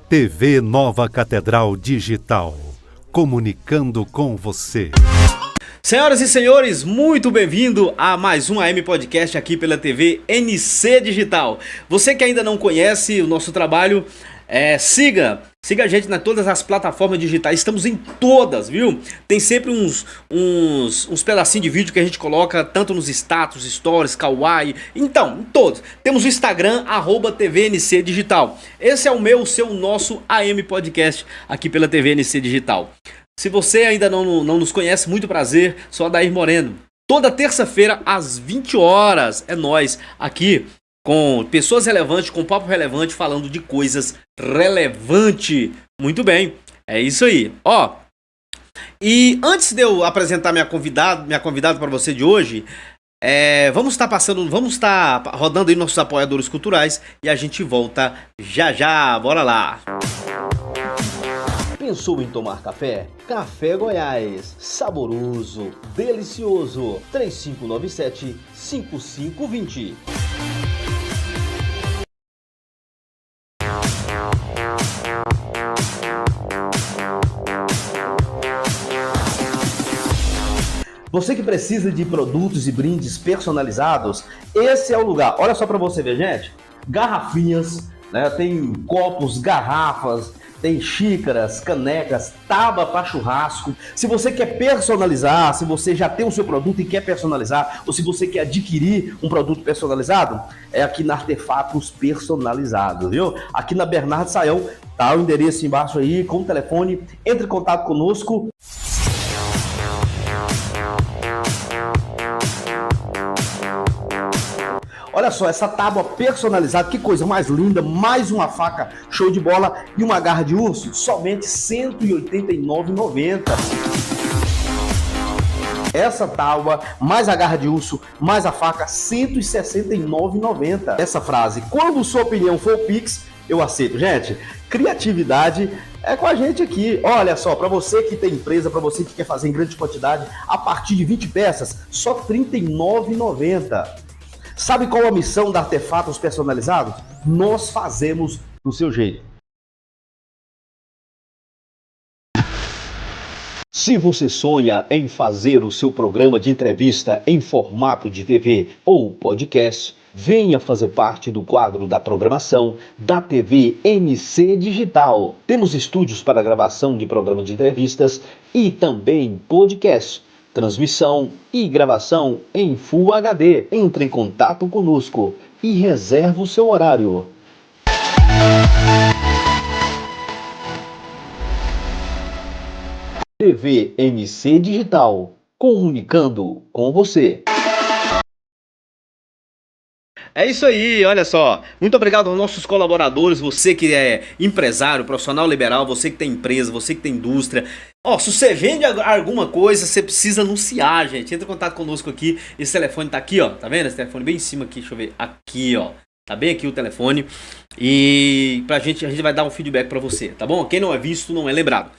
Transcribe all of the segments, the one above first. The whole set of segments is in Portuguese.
TV Nova Catedral Digital, comunicando com você. Senhoras e senhores, muito bem-vindo a mais um AM Podcast aqui pela TV NC Digital. Você que ainda não conhece o nosso trabalho, siga a gente em todas as plataformas digitais, estamos em todas, viu? Tem sempre uns pedacinhos de vídeo que a gente coloca tanto nos status, stories, kawaii, então, em todos. Temos o Instagram, @TVNC Digital. Esse é o seu, nosso AM Podcast aqui pela TV NC Digital. Se você ainda não nos conhece, muito prazer, sou Adair Moreno. Toda terça-feira às 20 horas é nós aqui com pessoas relevantes, com papo relevante, falando de coisas relevantes. Muito bem, é isso aí. Ó, e antes de eu apresentar minha convidada para você de hoje, vamos estar rodando aí nossos apoiadores culturais e a gente volta já, bora lá. Pensou em tomar café? Café Goiás, saboroso, delicioso, 3597-5520. Você que precisa de produtos e brindes personalizados, esse é o lugar. Olha só para você ver, gente. Garrafinhas, né? Tem copos, garrafas, tem xícaras, canecas, tábua para churrasco. Se você quer personalizar, se você já tem o seu produto e quer personalizar, ou se você quer adquirir um produto personalizado, é aqui na Artefatos Personalizados, viu? Aqui na Bernardo Sayão, tá o endereço embaixo aí, com o telefone. Entre em contato conosco. Olha só, essa tábua personalizada, que coisa mais linda, mais uma faca show de bola e uma garra de urso, somente R$ 189,90. Essa tábua, mais a garra de urso, mais a faca, R$ 169,90. Essa frase, quando sua opinião for o Pix, eu aceito. Gente, criatividade é com a gente aqui. Olha só, para você que tem empresa, para você que quer fazer em grande quantidade, a partir de 20 peças, só R$ 39,90. Sabe qual a missão da Artefatos Personalizados? Nós fazemos do seu jeito. Se você sonha em fazer o seu programa de entrevista em formato de TV ou podcast, venha fazer parte do quadro da programação da TV NC Digital. Temos estúdios para gravação de programas de entrevistas e também podcast. Transmissão e gravação em Full HD. Entre em contato conosco e reserve o seu horário. TV NC Digital, comunicando com você. É isso aí, olha só. Muito obrigado aos nossos colaboradores, você que é empresário, profissional liberal, você que tem empresa, você que tem indústria. Ó, se você vende alguma coisa, você precisa anunciar, gente. Entra em contato conosco aqui. Esse telefone tá aqui, ó. Tá vendo? Esse telefone bem em cima aqui, deixa eu ver. Aqui, ó. Tá bem aqui o telefone. E a gente vai dar um feedback pra você, tá bom? Quem não é visto, não é lembrado.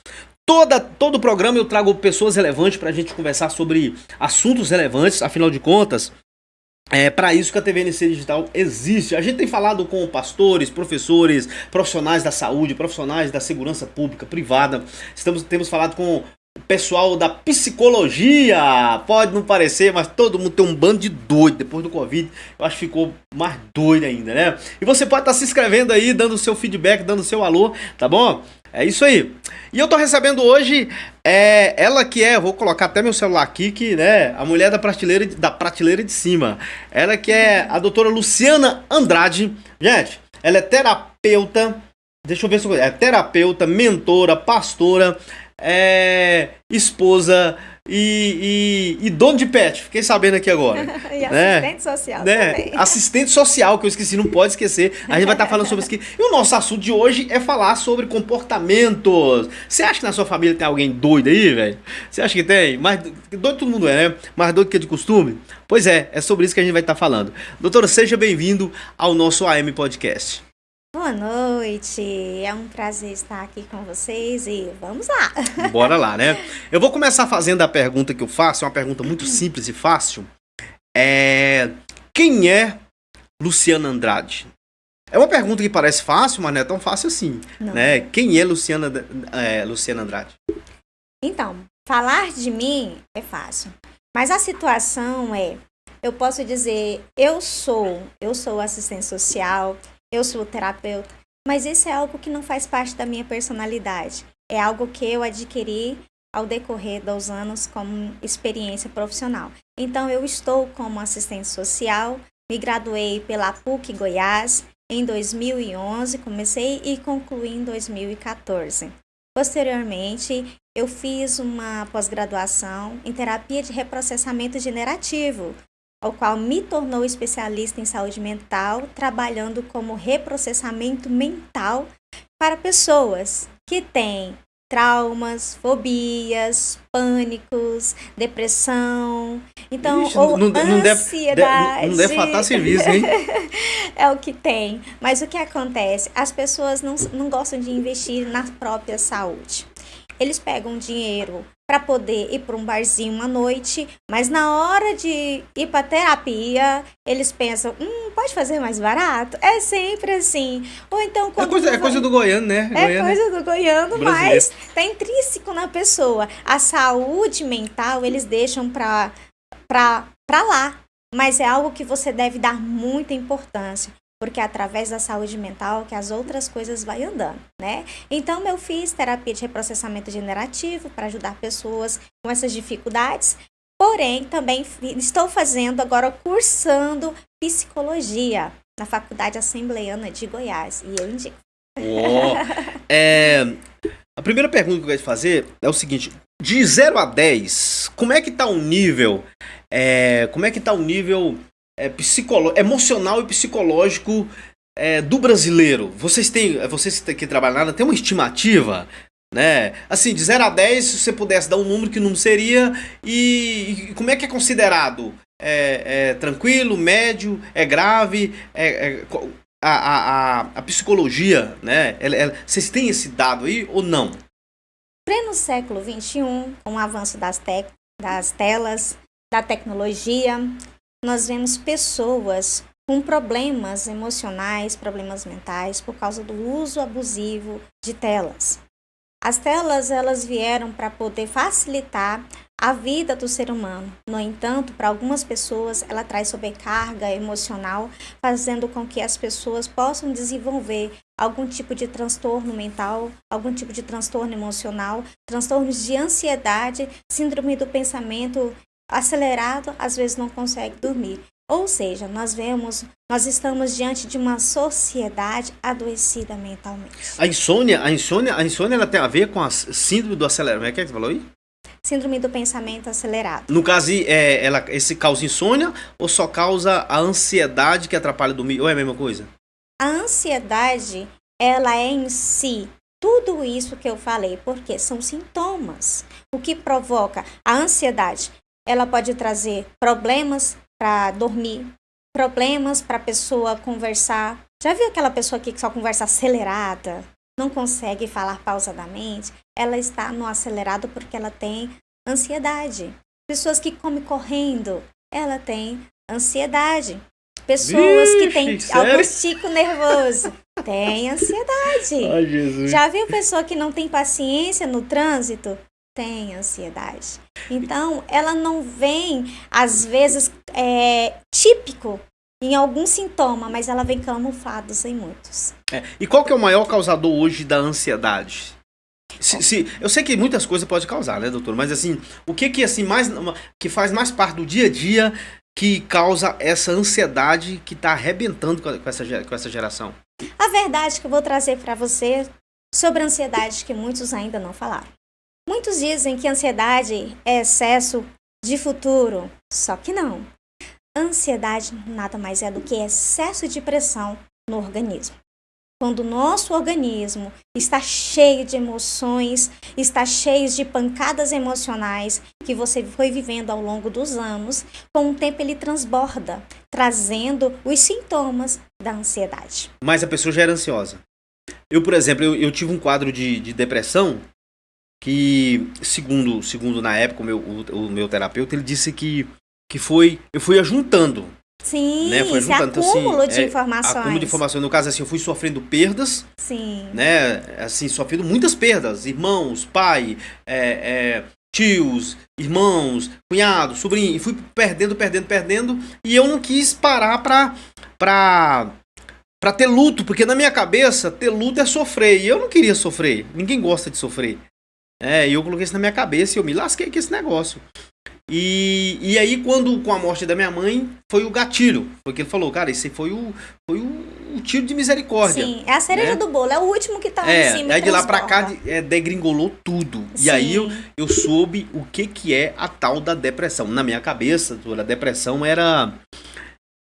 Todo o programa eu trago pessoas relevantes pra gente conversar sobre assuntos relevantes, afinal de contas. É para isso que a TV NC Digital existe. A gente tem falado com pastores, professores, profissionais da saúde, profissionais da segurança pública, privada. Temos falado com o pessoal da psicologia. Pode não parecer, mas todo mundo tem um bando de doido. Depois do Covid, eu acho que ficou mais doido ainda, né? E você pode estar se inscrevendo aí, dando o seu feedback, dando o seu alô, tá bom? É isso aí. E eu tô recebendo hoje ela que vou colocar até meu celular aqui, que, né, a mulher da prateleira de cima. Ela que é a doutora Luciana Andrade. Gente, ela é terapeuta, deixa eu ver se eu... É terapeuta, mentora, pastora, esposa e dono de pet, fiquei sabendo aqui agora. E assistente social também. Assistente social, que eu esqueci, não pode esquecer. A gente vai estar falando sobre isso aqui. E o nosso assunto de hoje é falar sobre comportamentos. Você acha que na sua família tem alguém doido aí, velho? Você acha que tem? Mais doido todo mundo é, né? Mais doido que de costume? Pois é sobre isso que a gente vai estar falando. Doutora, seja bem-vindo ao nosso AM Podcast. Boa noite, é um prazer estar aqui com vocês e vamos lá. Bora lá, né? Eu vou começar fazendo a pergunta que eu faço, é uma pergunta muito simples e fácil. Quem é Luciana Andrade? É uma pergunta que parece fácil, mas não é tão fácil assim, Não. né? Quem é Luciana Andrade? Então, falar de mim é fácil. Mas a situação é, eu posso dizer, eu sou assistente social, eu sou terapeuta, mas isso é algo que não faz parte da minha personalidade. É algo que eu adquiri ao decorrer dos anos como experiência profissional. Então, eu estou como assistente social, me graduei pela PUC Goiás em 2011, comecei e concluí em 2014. Posteriormente, eu fiz uma pós-graduação em terapia de reprocessamento generativo, ao qual me tornou especialista em saúde mental, trabalhando como reprocessamento mental para pessoas que têm traumas, fobias, pânicos, depressão, então, Ixi, ou não ansiedade. não deve faltar serviço, hein? É o que tem. Mas o que acontece? As pessoas não gostam de investir na própria saúde. Eles pegam dinheiro para poder ir para um barzinho à noite, mas na hora de ir para terapia, eles pensam, pode fazer mais barato? É sempre assim. Ou então quando É coisa do goiano, né? é coisa do goiano, Brasileiro. mas tá intrínseco na pessoa. A saúde mental eles deixam para lá, mas é algo que você deve dar muita importância, porque é através da saúde mental que as outras coisas vai andando, né? Então, eu fiz terapia de reprocessamento generativo para ajudar pessoas com essas dificuldades, porém, também estou fazendo agora, cursando psicologia na Faculdade Assembleiana de Goiás, e eu indico. A primeira pergunta que eu quero te fazer é o seguinte: de 0 a 10, como é que tá o nível? Emocional e psicológico do brasileiro? Vocês que trabalham na área, tem uma estimativa, né? Assim, de 0 a 10, se você pudesse dar um número, que número seria? E como é que é considerado? É tranquilo, médio, é grave? A psicologia, né? Vocês têm esse dado aí ou não? Pleno século XXI, com o avanço das telas, da tecnologia, nós vemos pessoas com problemas emocionais, problemas mentais, por causa do uso abusivo de telas. As telas, elas vieram para poder facilitar a vida do ser humano. No entanto, para algumas pessoas, ela traz sobrecarga emocional, fazendo com que as pessoas possam desenvolver algum tipo de transtorno mental, algum tipo de transtorno emocional, transtornos de ansiedade, síndrome do pensamento acelerado, às vezes não consegue dormir. Ou seja, nós estamos diante de uma sociedade adoecida mentalmente. A insônia, ela tem a ver com a síndrome do aceleramento. O que é que você falou aí? Síndrome do pensamento acelerado. No caso, esse causa insônia ou só causa a ansiedade que atrapalha dormir? Ou é a mesma coisa? A ansiedade, ela é em si tudo isso que eu falei, porque são sintomas. O que provoca a ansiedade? Ela pode trazer problemas para dormir, problemas para a pessoa conversar. Já viu aquela pessoa que só conversa acelerada? Não consegue falar pausadamente? Ela está no acelerado porque ela tem ansiedade. Pessoas que comem correndo, ela tem ansiedade. Pessoas que têm algum tico nervoso, tem ansiedade. Ai, Jesus. Já viu pessoa que não tem paciência no trânsito? Tem ansiedade. Então, ela não vem, às vezes, típico em algum sintoma, mas ela vem camuflados em muitos. E qual que é o maior causador hoje da ansiedade? Eu sei que muitas coisas podem causar, né, doutor? Mas assim, o que assim, que faz mais parte do dia a dia que causa essa ansiedade que está arrebentando com essa geração? A verdade que eu vou trazer para você sobre a ansiedade que muitos ainda não falaram. Muitos dizem que ansiedade é excesso de futuro, só que não. Ansiedade nada mais é do que excesso de pressão no organismo. Quando o nosso organismo está cheio de emoções, está cheio de pancadas emocionais que você foi vivendo ao longo dos anos, com o tempo ele transborda, trazendo os sintomas da ansiedade. Mas a pessoa já era ansiosa. Eu, por exemplo, eu tive um quadro de depressão que, segundo na época o meu terapeuta, ele disse que eu fui juntando Sim, né? Foi esse juntando, então, acúmulo assim, de informações. Acúmulo de informações. No caso, assim, eu fui sofrendo perdas, Sim. né? Assim, sofrendo muitas perdas. Irmãos, pai, tios, irmãos, cunhados, sobrinho. E fui perdendo. E eu não quis parar pra ter luto, porque na minha cabeça, ter luto é sofrer. E eu não queria sofrer. Ninguém gosta de sofrer. E eu coloquei isso na minha cabeça e eu me lasquei com esse negócio. E aí, quando com a morte da minha mãe, foi o gatilho. Porque ele falou, cara, esse foi o tiro de misericórdia. Sim, é a cereja do bolo, é o último que tá lá em cima. Aí de lá pra cá, degringolou tudo. Sim. E aí eu soube o que é a tal da depressão. Na minha cabeça, a depressão era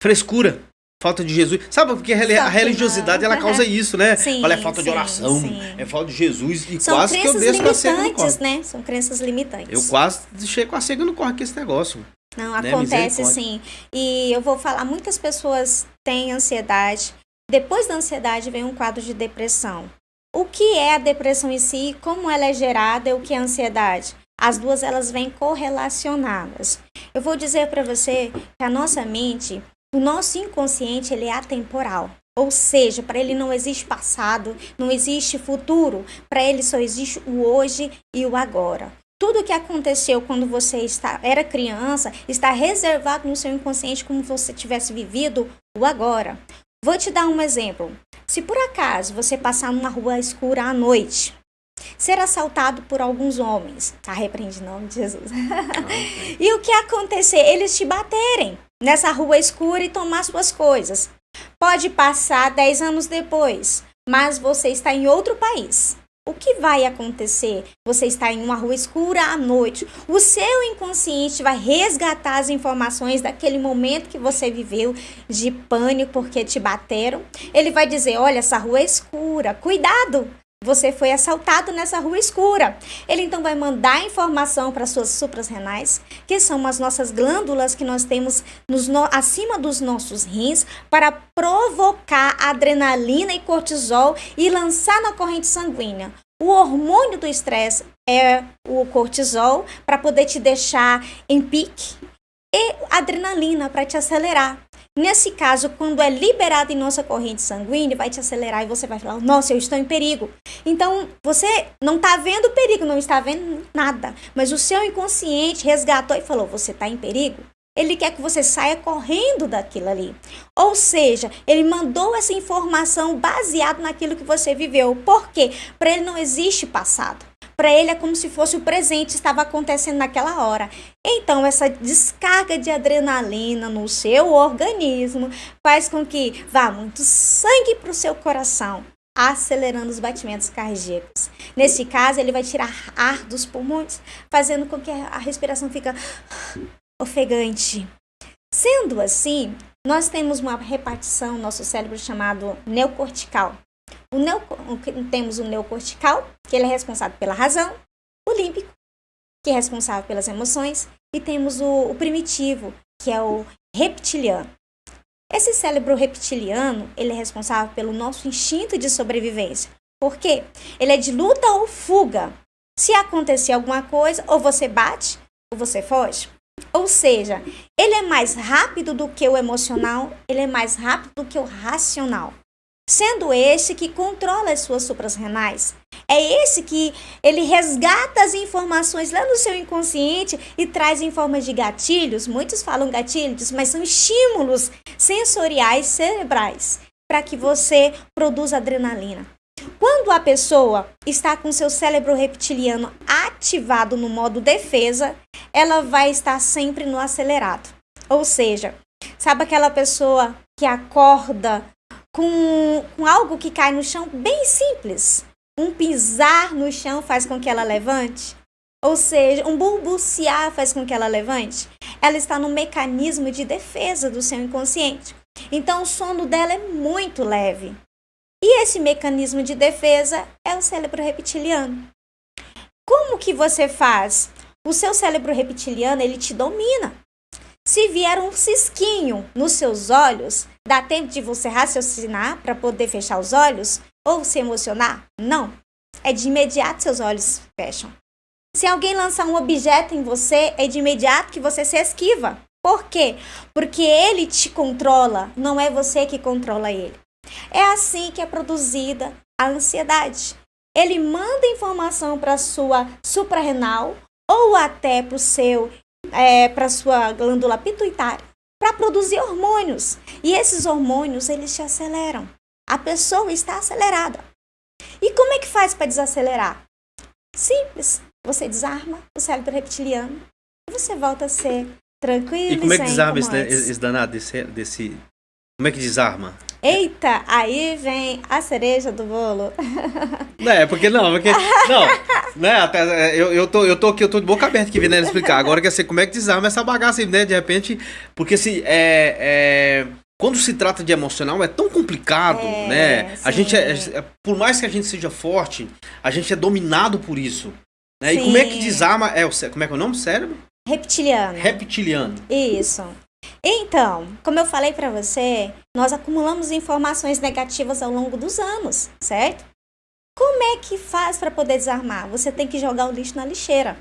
frescura. Falta de Jesus. Sabe, porque a religiosidade, ela causa isso, né? Sim, Fala, é falta de oração, é falta de Jesus. E quase que eu desço com a cega no corre. né? São crenças limitantes. Eu quase deixei com a cega no corre com esse negócio. Não, né? acontece sim. E eu vou falar, muitas pessoas têm ansiedade. Depois da ansiedade vem um quadro de depressão. O que é a depressão em si? Como ela é gerada e o que é a ansiedade? As duas, elas vêm correlacionadas. Eu vou dizer para você que a nossa mente... O nosso inconsciente, ele é atemporal. Ou seja, para ele não existe passado, não existe futuro. Para ele só existe o hoje e o agora. Tudo que aconteceu quando você era criança está reservado no seu inconsciente como se você tivesse vivido o agora. Vou te dar um exemplo. Se por acaso você passar numa rua escura à noite, ser assaltado por alguns homens, repreende em nome de Jesus. E o que acontecer? Eles te baterem nessa rua escura e tomar suas coisas. Pode passar 10 anos depois, mas você está em outro país. O que vai acontecer? Você está em uma rua escura à noite. O seu inconsciente vai resgatar as informações daquele momento que você viveu de pânico porque te bateram. Ele vai dizer, olha, essa rua é escura, cuidado! Você foi assaltado nessa rua escura. Ele então vai mandar informação para suas suprarrenais, que são as nossas glândulas que nós temos acima dos nossos rins, para provocar adrenalina e cortisol e lançar na corrente sanguínea. O hormônio do estresse é o cortisol, para poder te deixar em pique, e adrenalina para te acelerar. Nesse caso, quando é liberado em nossa corrente sanguínea, vai te acelerar e você vai falar, nossa, eu estou em perigo. Então, você não está vendo o perigo, não está vendo nada. Mas o seu inconsciente resgatou e falou, você está em perigo? Ele quer que você saia correndo daquilo ali. Ou seja, ele mandou essa informação baseado naquilo que você viveu. Por quê? Para ele não existe passado. Para ele é como se fosse o presente, estava acontecendo naquela hora. Então, essa descarga de adrenalina no seu organismo faz com que vá muito sangue para o seu coração, acelerando os batimentos cardíacos. Nesse caso, ele vai tirar ar dos pulmões, fazendo com que a respiração fique ofegante. Sendo assim, nós temos uma repartição no nosso cérebro chamado neocortical. Temos o neocortical, que ele é responsável pela razão, o límbico, que é responsável pelas emoções, e temos o primitivo, que é o reptiliano. Esse cérebro reptiliano, ele é responsável pelo nosso instinto de sobrevivência. Por quê? Ele é de luta ou fuga. Se acontecer alguma coisa, ou você bate, ou você foge. Ou seja, ele é mais rápido do que o emocional, ele é mais rápido do que o racional. Sendo esse que controla as suas suprarrenais. É esse que ele resgata as informações lá no seu inconsciente e traz em forma de gatilhos. Muitos falam gatilhos, mas são estímulos sensoriais cerebrais para que você produza adrenalina. Quando a pessoa está com seu cérebro reptiliano ativado no modo defesa, ela vai estar sempre no acelerado. Ou seja, sabe aquela pessoa que acorda com algo que cai no chão bem simples? Um pisar no chão faz com que ela levante? Ou seja, um balbuciar faz com que ela levante? Ela está no mecanismo de defesa do seu inconsciente. Então, o sono dela é muito leve. E esse mecanismo de defesa é o cérebro reptiliano. Como que você faz? O seu cérebro reptiliano, ele te domina. Se vier um cisquinho nos seus olhos, dá tempo de você raciocinar para poder fechar os olhos? Ou se emocionar? Não. É de imediato seus olhos fecham. Se alguém lançar um objeto em você, é de imediato que você se esquiva. Por quê? Porque ele te controla, não é você que controla ele. É assim que é produzida a ansiedade. Ele manda informação para a sua suprarrenal ou até para a sua glândula pituitária para produzir hormônios. E esses hormônios, eles te aceleram. A pessoa está acelerada. E como é que faz para desacelerar? Simples. Você desarma o cérebro reptiliano e você volta a ser tranquilo. E como é que desarma como antes. esse danado desse... Como é que desarma? Eita, aí vem a cereja do bolo. Não, né, até, eu tô aqui, eu tô de boca aberta aqui vendo ela explicar. Agora quer ser como é que desarma essa bagaça aí, né, de repente, porque assim, quando se trata de emocional é tão complicado, né, a gente, por mais que a gente seja forte, a gente é dominado por isso, né, e como é que desarma, como é que é o nome? Cérebro? Reptiliano. Isso. Então, como eu falei para você, nós acumulamos informações negativas ao longo dos anos, certo? Como é que faz para poder desarmar? Você tem que jogar o lixo na lixeira.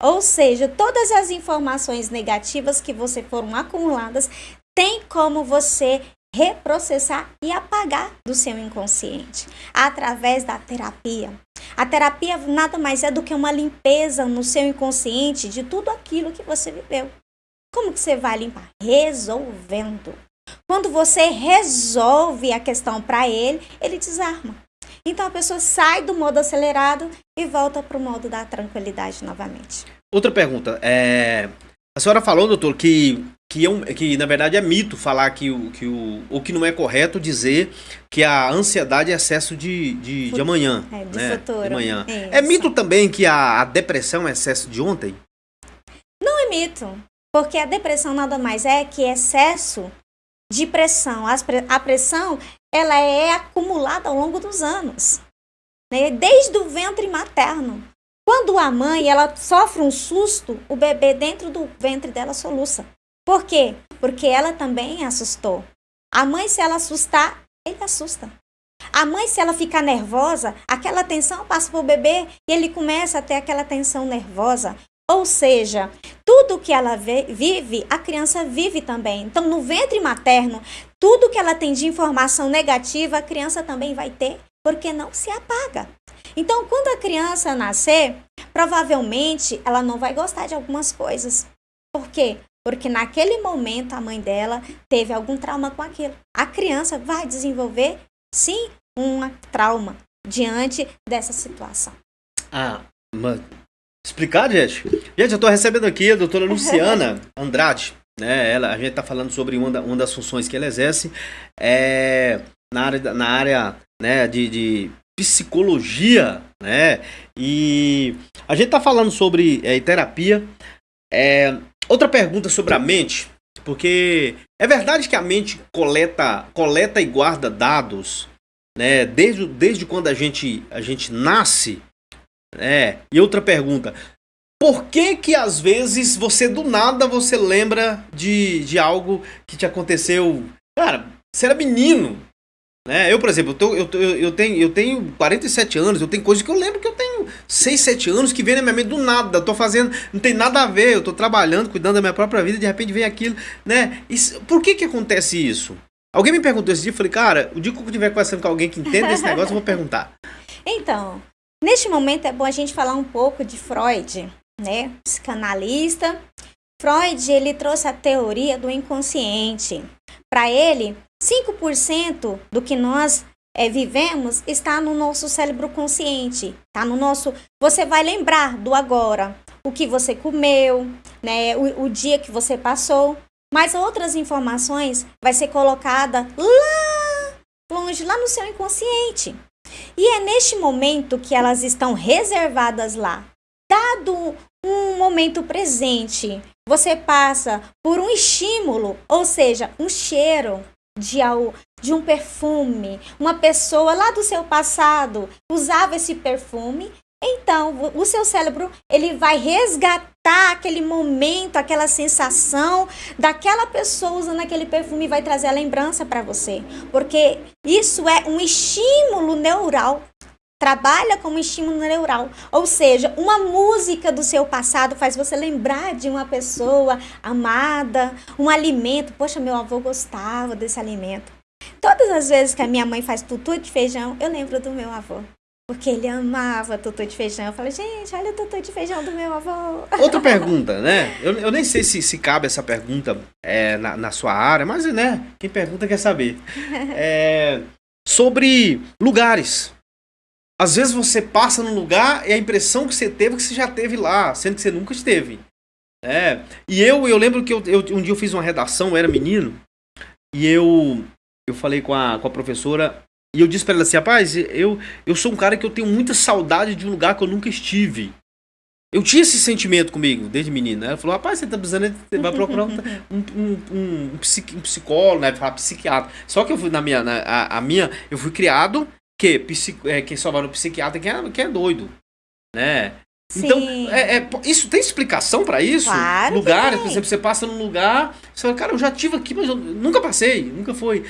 Ou seja, todas as informações negativas que você foram acumuladas, tem como você reprocessar e apagar do seu inconsciente através da terapia. A terapia nada mais é do que uma limpeza no seu inconsciente de tudo aquilo que você viveu. Como que você vai limpar? Resolvendo. Quando você resolve a questão para ele desarma. Então a pessoa sai do modo acelerado e volta para o modo da tranquilidade novamente. Outra pergunta. A senhora falou, doutor, que na verdade é mito falar que não é correto dizer que a ansiedade é excesso de amanhã. De futuro. De manhã. Isso. É mito também que a depressão é excesso de ontem? Não é mito. Porque a depressão nada mais é que excesso de pressão. A pressão, ela é acumulada ao longo dos anos, né? Desde o ventre materno. Quando a mãe, ela sofre um susto, o bebê dentro do ventre dela soluça. Por quê? Porque ela também assustou. A mãe, se ela assustar, ele assusta. A mãe, se ela ficar nervosa, aquela tensão passa para o bebê e ele começa a ter aquela tensão nervosa. Ou seja, tudo que ela vive, a criança vive também. Então, no ventre materno, tudo que ela tem de informação negativa, a criança também vai ter, porque não se apaga. Então, quando a criança nascer, provavelmente ela não vai gostar de algumas coisas. Por quê? Porque naquele momento a mãe dela teve algum trauma com aquilo. A criança vai desenvolver, sim, um trauma diante dessa situação. Mas... Explicar, gente? Gente, eu tô recebendo aqui a doutora Luciana Andrade, né? A gente tá falando sobre uma das funções que ela exerce na área né, de psicologia, né? E a gente tá falando sobre terapia. Outra pergunta sobre a mente, porque é verdade que a mente coleta e guarda dados, né? Desde quando a gente nasce. E outra pergunta, por que às vezes você do nada você lembra de algo que te aconteceu, cara, você era menino, né? Eu, por exemplo, eu tenho 47 anos, eu tenho coisas que eu lembro que eu tenho 6, 7 anos que vem na minha mente do nada, eu tô fazendo, não tem nada a ver, eu tô trabalhando, cuidando da minha própria vida, de repente vem aquilo, né? Por que acontece isso? Alguém me perguntou esse dia, eu falei, cara, o dia que eu estiver conversando com alguém que entenda esse negócio, eu vou perguntar. Então, neste momento é bom a gente falar um pouco de Freud, né? Psicanalista. Freud, ele trouxe a teoria do inconsciente. Para ele, 5% do que nós vivemos está no nosso cérebro consciente, tá no nosso. Você vai lembrar do agora, o que você comeu, né? O dia que você passou, mas outras informações vai ser colocada lá longe, lá no seu inconsciente. E é neste momento que elas estão reservadas lá. Dado um momento presente, você passa por um estímulo, ou seja, um cheiro de um perfume. Uma pessoa lá do seu passado usava esse perfume. Então, o seu cérebro ele vai resgatar aquele momento, aquela sensação daquela pessoa usando aquele perfume e vai trazer a lembrança para você. Porque isso é um estímulo neural. trabalha como estímulo neural. Ou seja, uma música do seu passado faz você lembrar de uma pessoa amada, um alimento. Poxa, meu avô gostava desse alimento. Todas as vezes que a minha mãe faz tutu de feijão, eu lembro do meu avô. Porque ele amava tutu de feijão. Eu falei, gente, olha o tutu de feijão do meu avô. Outra pergunta, né? Eu nem sei se cabe essa pergunta na sua área, mas, né, quem pergunta quer saber. Sobre lugares. Às vezes você passa num lugar e a impressão que você teve é que você já esteve lá, sendo que você nunca esteve. E eu lembro que um dia eu fiz uma redação, eu era menino, e eu falei com a professora, e eu disse pra ela assim, rapaz, eu sou um cara que eu tenho muita saudade de um lugar que eu nunca estive. Eu tinha esse sentimento comigo, desde menino. Ela falou, rapaz, você tá precisando, você vai procurar um psicólogo, né? Falar psiquiatra. Só que eu fui eu fui criado quem só vai no psiquiatra que é doido, né? Sim. Então, isso tem explicação pra isso? Claro que Lugares, tem. por exemplo, você passa num lugar, você fala, cara, eu já estive aqui, mas eu nunca passei, nunca foi.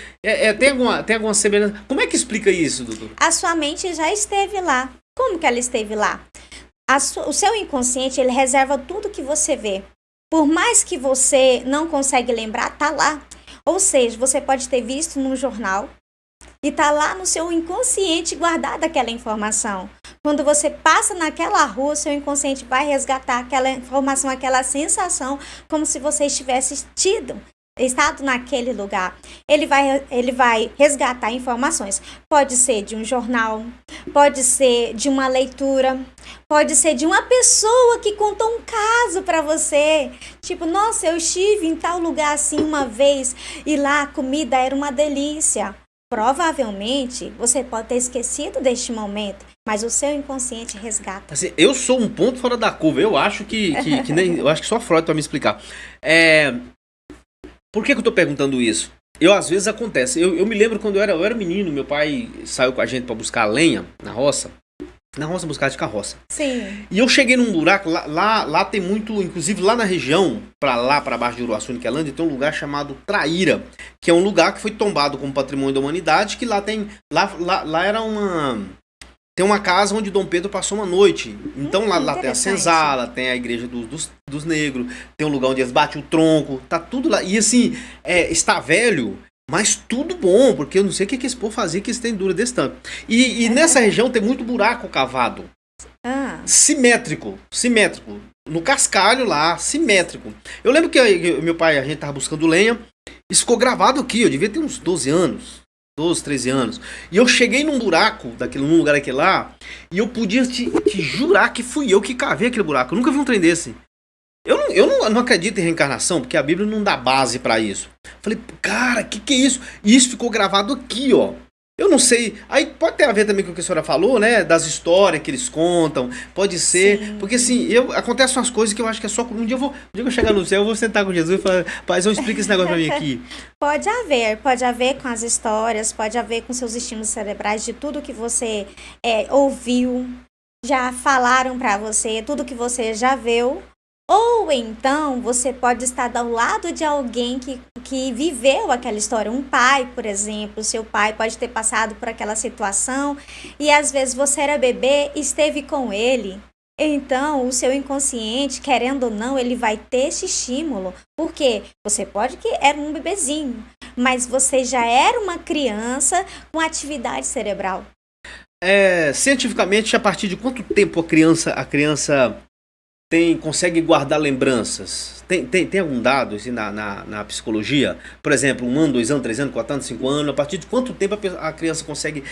Tem alguma semelhança? Como é que explica isso, doutor? A sua mente já esteve lá. Como que ela esteve lá? O seu inconsciente, ele reserva tudo que você vê. Por mais que você não consegue lembrar, tá lá. Ou seja, você pode ter visto num jornal e tá lá no seu inconsciente guardada aquela informação. Quando você passa naquela rua, seu inconsciente vai resgatar aquela informação, aquela sensação, como se você estivesse estado naquele lugar. Ele vai resgatar informações. Pode ser de um jornal, pode ser de uma leitura, pode ser de uma pessoa que contou um caso para você. Tipo, nossa, eu estive em tal lugar assim uma vez e lá a comida era uma delícia. Provavelmente você pode ter esquecido deste momento, mas o seu inconsciente resgata. Assim, eu sou um ponto fora da curva. Eu acho que eu acho que só Freud para me explicar. Por que eu tô perguntando isso? Às vezes acontece. Eu me lembro quando eu era menino, meu pai saiu com a gente para buscar lenha na roça. Na roça, buscar de carroça. Sim. E eu cheguei num buraco, lá tem muito, inclusive lá na região, pra baixo de Uruaçu, Niquelândia, tem um lugar chamado Traíra, que é um lugar que foi tombado como patrimônio da humanidade, que lá tem, lá era tem uma casa onde Dom Pedro passou uma noite. Então lá tem a senzala, tem a igreja dos negros, tem um lugar onde eles batem o tronco, tá tudo lá. E assim, está velho, mas tudo bom, porque eu não sei o que esse povo fazia que eles têm dura desse tanto. E nessa região tem muito buraco cavado. Simétrico. No cascalho lá, simétrico. Eu lembro que meu pai, a gente tava buscando lenha, isso ficou gravado aqui, eu devia ter uns 12 anos. 12, 13 anos. E eu cheguei num buraco, num lugar aquele lá, e eu podia te jurar que fui eu que cavei aquele buraco. Eu nunca vi um trem desse. Eu não acredito em reencarnação, porque a Bíblia não dá base pra isso. Falei, cara, que é isso? E isso ficou gravado aqui, ó. Eu não sei. Aí pode ter a ver também com o que a senhora falou, né? Das histórias que eles contam. Pode ser. Sim. Porque assim, acontecem umas coisas que eu acho que é só. Um dia que eu chegar no céu, eu vou sentar com Jesus e falar, pai, explica esse negócio pra mim aqui. Pode haver com as histórias, pode haver com seus estímulos cerebrais, de tudo que você ouviu, já falaram pra você, tudo que você já viu. Ou então você pode estar ao lado de alguém que viveu aquela história. Um pai, por exemplo, seu pai pode ter passado por aquela situação e às vezes você era bebê e esteve com ele. Então, o seu inconsciente, querendo ou não, ele vai ter esse estímulo. Porque você pode que era um bebezinho, mas você já era uma criança com atividade cerebral. Cientificamente, a partir de quanto tempo a criança consegue guardar lembranças? Tem algum dado assim, na psicologia? Por exemplo, 1 ano, 2 anos, 3 anos, 4 anos, 5 anos, a partir de quanto tempo a criança consegue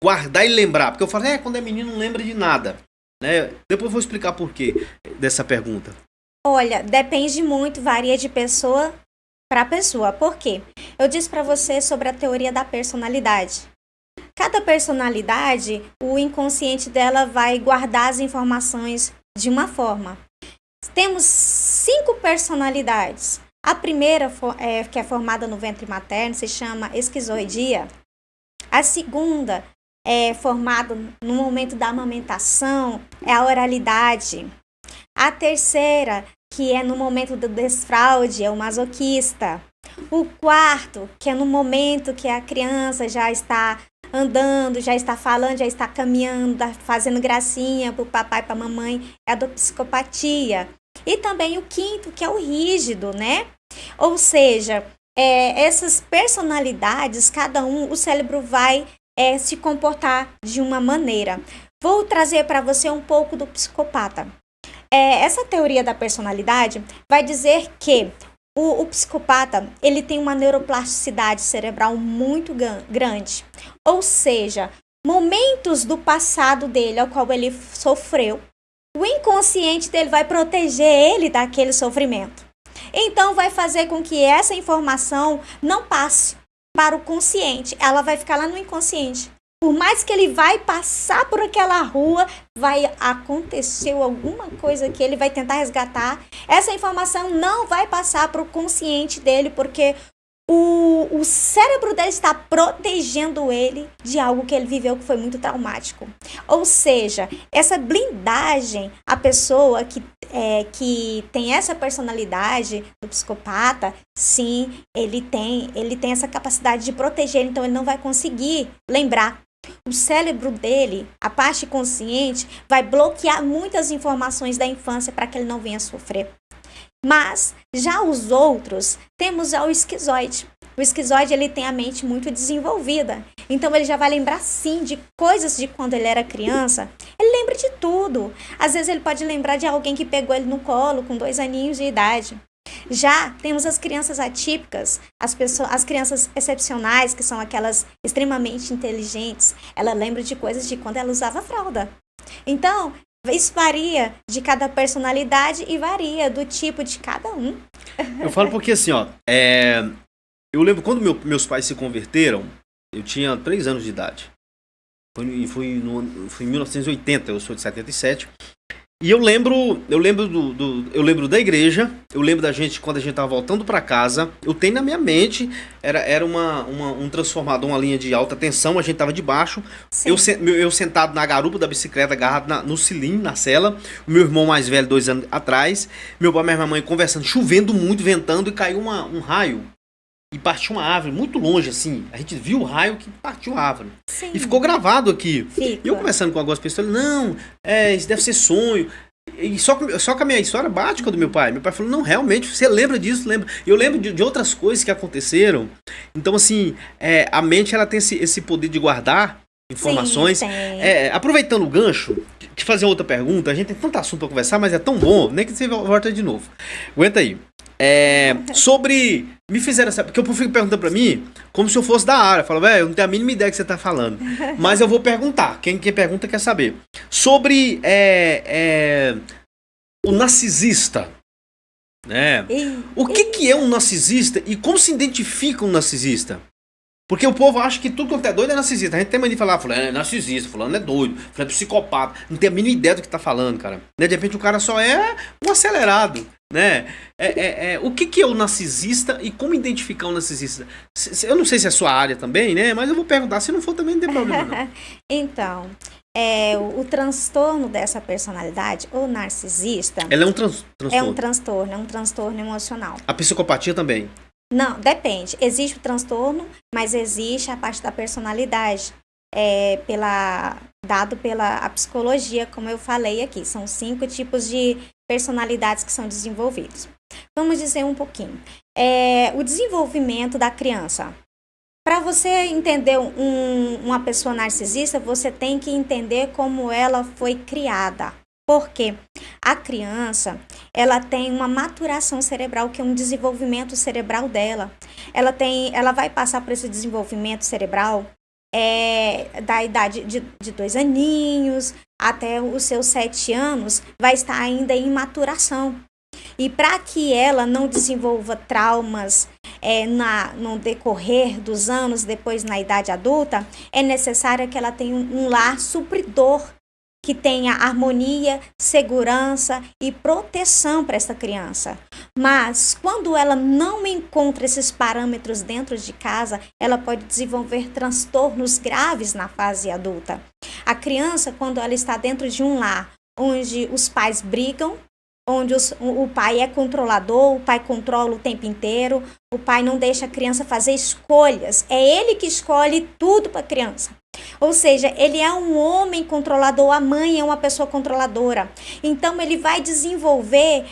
guardar e lembrar? Porque eu falo, quando é menino não lembra de nada. Né? Depois eu vou explicar por quê dessa pergunta. Olha, depende muito, varia de pessoa para pessoa. Por quê? Eu disse para você sobre a teoria da personalidade. Cada personalidade, o inconsciente dela vai guardar as informações de uma forma. Temos 5 personalidades. A primeira, que é formada no ventre materno, se chama esquizoidia. A segunda é formada no momento da amamentação, é a oralidade. A terceira, que é no momento do desfraude, é o masoquista. O quarto, que é no momento que a criança já está andando, já está falando, já está caminhando, fazendo gracinha pro papai, pra mamãe, é a da psicopatia. E também o quinto, que é o rígido, né? Ou seja, essas personalidades, cada um, o cérebro vai se comportar de uma maneira. Vou trazer para você um pouco do psicopata. Essa teoria da personalidade vai dizer que o psicopata, ele tem uma neuroplasticidade cerebral muito grande. Ou seja, momentos do passado dele, ao qual ele sofreu, o inconsciente dele vai proteger ele daquele sofrimento. Então, vai fazer com que essa informação não passe para o consciente. Ela vai ficar lá no inconsciente. Por mais que ele vai passar por aquela rua, vai acontecer alguma coisa que ele vai tentar resgatar. Essa informação não vai passar para o consciente dele, porque o cérebro dele está protegendo ele de algo que ele viveu que foi muito traumático. Ou seja, essa blindagem, a pessoa que tem essa personalidade do psicopata, sim, ele tem essa capacidade de proteger, então ele não vai conseguir lembrar. O cérebro dele, a parte consciente, vai bloquear muitas informações da infância para que ele não venha sofrer. Mas, já os outros, temos já o esquizoide. O esquizoide, ele tem a mente muito desenvolvida. Então, ele já vai lembrar, sim, de coisas de quando ele era criança. Ele lembra de tudo. Às vezes, ele pode lembrar de alguém que pegou ele no colo com 2 aninhos de idade. Já temos as crianças atípicas, as crianças excepcionais, que são aquelas extremamente inteligentes. Ela lembra de coisas de quando ela usava fralda. Então, isso varia de cada personalidade e varia do tipo de cada um. Eu falo porque assim, ó, eu lembro quando meus pais se converteram, eu tinha 3 anos de idade. Foi em 1980, eu sou de 77. E eu lembro da igreja, eu lembro da gente quando a gente tava voltando para casa. Eu tenho na minha mente, era um transformador, uma linha de alta tensão, a gente tava debaixo. Eu sentado na garupa da bicicleta, agarrado no cilindro, na sela. O meu irmão mais velho, 2 anos atrás. Meu pai e minha mãe conversando, chovendo muito, ventando, e caiu um raio. E partiu uma árvore muito longe, assim. A gente viu o raio que partiu a árvore. Sim. E ficou gravado aqui. E eu conversando com algumas pessoas, não, isso deve ser sonho. E só que a minha história bate com a do meu pai. Meu pai falou, não, realmente, você lembra disso? Lembra? Eu lembro de outras coisas que aconteceram. Então, assim, a mente, ela tem esse poder de guardar informações. Sim, aproveitando o gancho, de fazer outra pergunta. A gente tem tanto assunto pra conversar, mas é tão bom, nem que você volta de novo. Aguenta aí. Sobre... Me fizeram essa... Porque eu fico perguntando pra mim como se eu fosse da área. Eu falo, velho, eu não tenho a mínima ideia que você tá falando. Mas eu vou perguntar. Quem pergunta quer saber. Sobre o narcisista. Né? O que é um narcisista e como se identifica um narcisista? Porque o povo acha que tudo quanto é doido é narcisista. A gente tem mania de falar, fulano é narcisista, fulano é doido, fulano é psicopata. Não tem a mínima ideia do que tá falando, cara. De repente o cara só é um acelerado, né? O que é o narcisista e como identificar um narcisista? Eu não sei se é a sua área também, né? Mas eu vou perguntar, se não for também não tem problema não. Então, o transtorno dessa personalidade, o narcisista... Ela é um transtorno? É um transtorno emocional. A psicopatia também? Não, depende. Existe o transtorno, mas existe a parte da personalidade, dado pela psicologia, como eu falei aqui. São 5 tipos de personalidades que são desenvolvidos. Vamos dizer um pouquinho. O desenvolvimento da criança. Para você entender uma pessoa narcisista, você tem que entender como ela foi criada. Porque a criança, ela tem uma maturação cerebral, que é um desenvolvimento cerebral dela. Ela vai passar por esse desenvolvimento cerebral da idade de 2 aninhos até os seus 7 anos, vai estar ainda em maturação. E para que ela não desenvolva traumas no decorrer dos anos, depois na idade adulta, é necessário que ela tenha um lar supridor, que tenha harmonia, segurança e proteção para essa criança. Mas, quando ela não encontra esses parâmetros dentro de casa, ela pode desenvolver transtornos graves na fase adulta. A criança, quando ela está dentro de um lar onde os pais brigam, onde o pai é controlador, o pai controla o tempo inteiro, o pai não deixa a criança fazer escolhas, é ele que escolhe tudo para a criança. Ou seja, ele é um homem controlador, a mãe é uma pessoa controladora. Então, ele vai desenvolver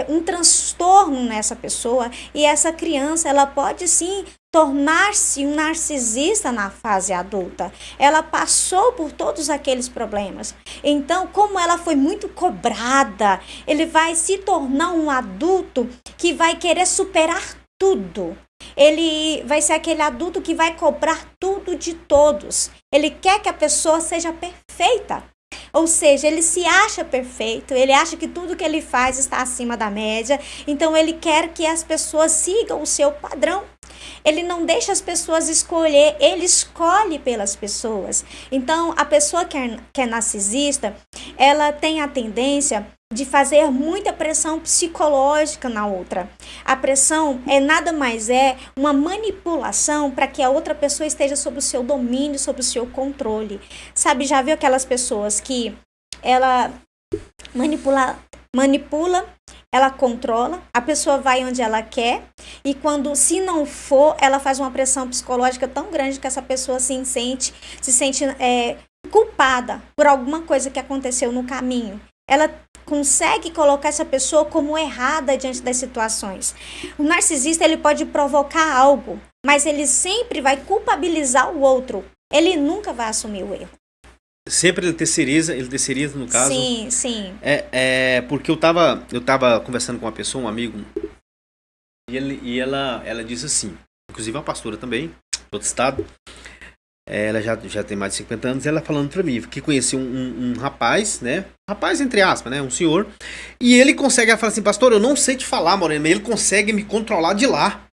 um transtorno nessa pessoa e essa criança, ela pode sim tornar-se um narcisista na fase adulta. Ela passou por todos aqueles problemas. Então, como ela foi muito cobrada, ele vai se tornar um adulto que vai querer superar tudo. Ele vai ser aquele adulto que vai cobrar tudo de todos. Ele quer que a pessoa seja perfeita. Ou seja, ele se acha perfeito, ele acha que tudo que ele faz está acima da média. Então, ele quer que as pessoas sigam o seu padrão. Ele não deixa as pessoas escolher, ele escolhe pelas pessoas. Então, a pessoa que é narcisista, ela tem a tendência de fazer muita pressão psicológica na outra. A pressão nada mais uma manipulação para que a outra pessoa esteja sob o seu domínio, sob o seu controle. Sabe, já viu aquelas pessoas que ela manipula, ela controla, a pessoa vai onde ela quer e quando, se não for, ela faz uma pressão psicológica tão grande que essa pessoa se sente culpada por alguma coisa que aconteceu no caminho. Ela consegue colocar essa pessoa como errada diante das situações. O narcisista, ele pode provocar algo, mas ele sempre vai culpabilizar o outro. Ele nunca vai assumir o erro. Sempre ele terceiriza no caso. Sim. Porque eu tava conversando com uma pessoa, um amigo, e ela disse assim, inclusive uma pastora também, de outro estado, ela já tem mais de 50 anos, ela falando pra mim que conhecia um rapaz, né? Rapaz, entre aspas, né? Um senhor. E ele consegue, ela fala assim, pastor, eu não sei te falar, Moreno, mas ele consegue me controlar de lá.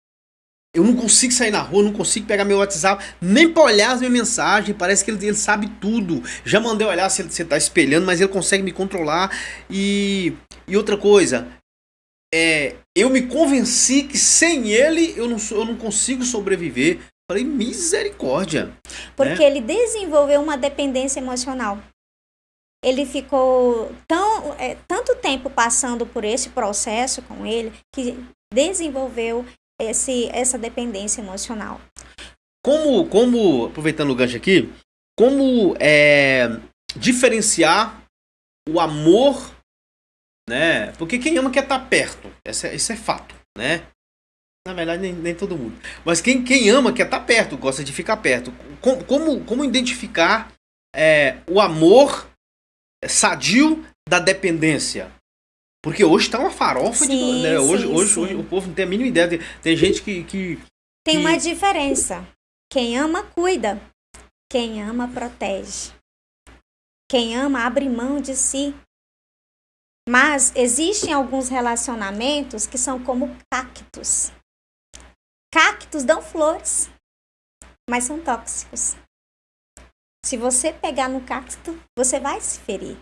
Eu não consigo sair na rua, não consigo pegar meu WhatsApp, nem pra olhar as minhas mensagens. Parece que ele sabe tudo. Já mandei olhar se você tá espelhando, mas ele consegue me controlar. E outra coisa, eu me convenci que sem ele eu não consigo sobreviver. Falei, misericórdia. Porque ele desenvolveu uma dependência emocional. Ele ficou tanto tempo passando por esse processo com ele que desenvolveu essa dependência emocional. Como aproveitando o gancho aqui, como diferenciar o amor, né? Porque quem ama quer estar perto. Isso é fato, né? Na verdade, nem todo mundo. Mas quem ama quer estar perto, gosta de ficar perto. Como identificar o amor sadio da dependência? Porque hoje está uma farofa sim, né? Hoje sim. o povo não tem a mínima ideia. Tem gente que tem uma diferença. Quem ama, cuida. Quem ama, protege. Quem ama, abre mão de si. Mas existem alguns relacionamentos que são como cactos. Cactos dão flores, mas são tóxicos. Se você pegar no cacto, você vai se ferir.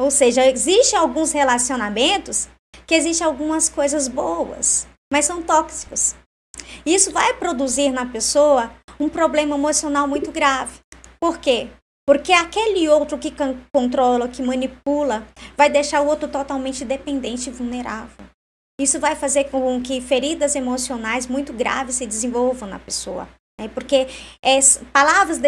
Ou seja, existem alguns relacionamentos que existem algumas coisas boas, mas são tóxicos. Isso vai produzir na pessoa um problema emocional muito grave. Por quê? Porque aquele outro que controla, que manipula, vai deixar o outro totalmente dependente e vulnerável. Isso vai fazer com que feridas emocionais muito graves se desenvolvam na pessoa. Porque palavras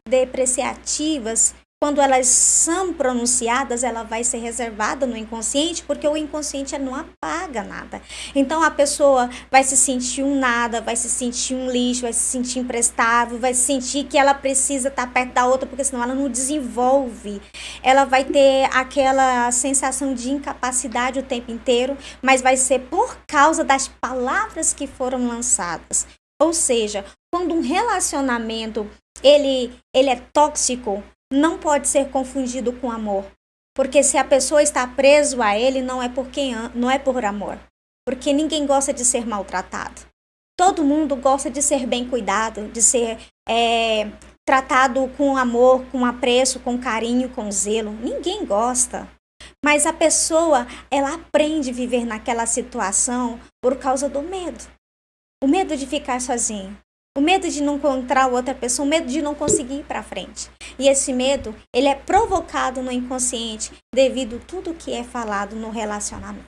depreciativas, quando elas são pronunciadas, ela vai ser reservada no inconsciente, porque o inconsciente não apaga nada. Então, a pessoa vai se sentir um nada, vai se sentir um lixo, vai se sentir imprestável, vai se sentir que ela precisa estar perto da outra, porque senão ela não desenvolve. Ela vai ter aquela sensação de incapacidade o tempo inteiro, mas vai ser por causa das palavras que foram lançadas. Ou seja, quando um relacionamento ele é tóxico, não pode ser confundido com amor. Porque se a pessoa está preso a ele, não é por amor. Porque ninguém gosta de ser maltratado. Todo mundo gosta de ser bem cuidado, de ser tratado com amor, com apreço, com carinho, com zelo. Ninguém gosta. Mas a pessoa, ela aprende a viver naquela situação por causa do medo. O medo de ficar sozinho. O medo de não encontrar outra pessoa, o medo de não conseguir ir para frente. E esse medo, ele é provocado no inconsciente devido a tudo que é falado no relacionamento.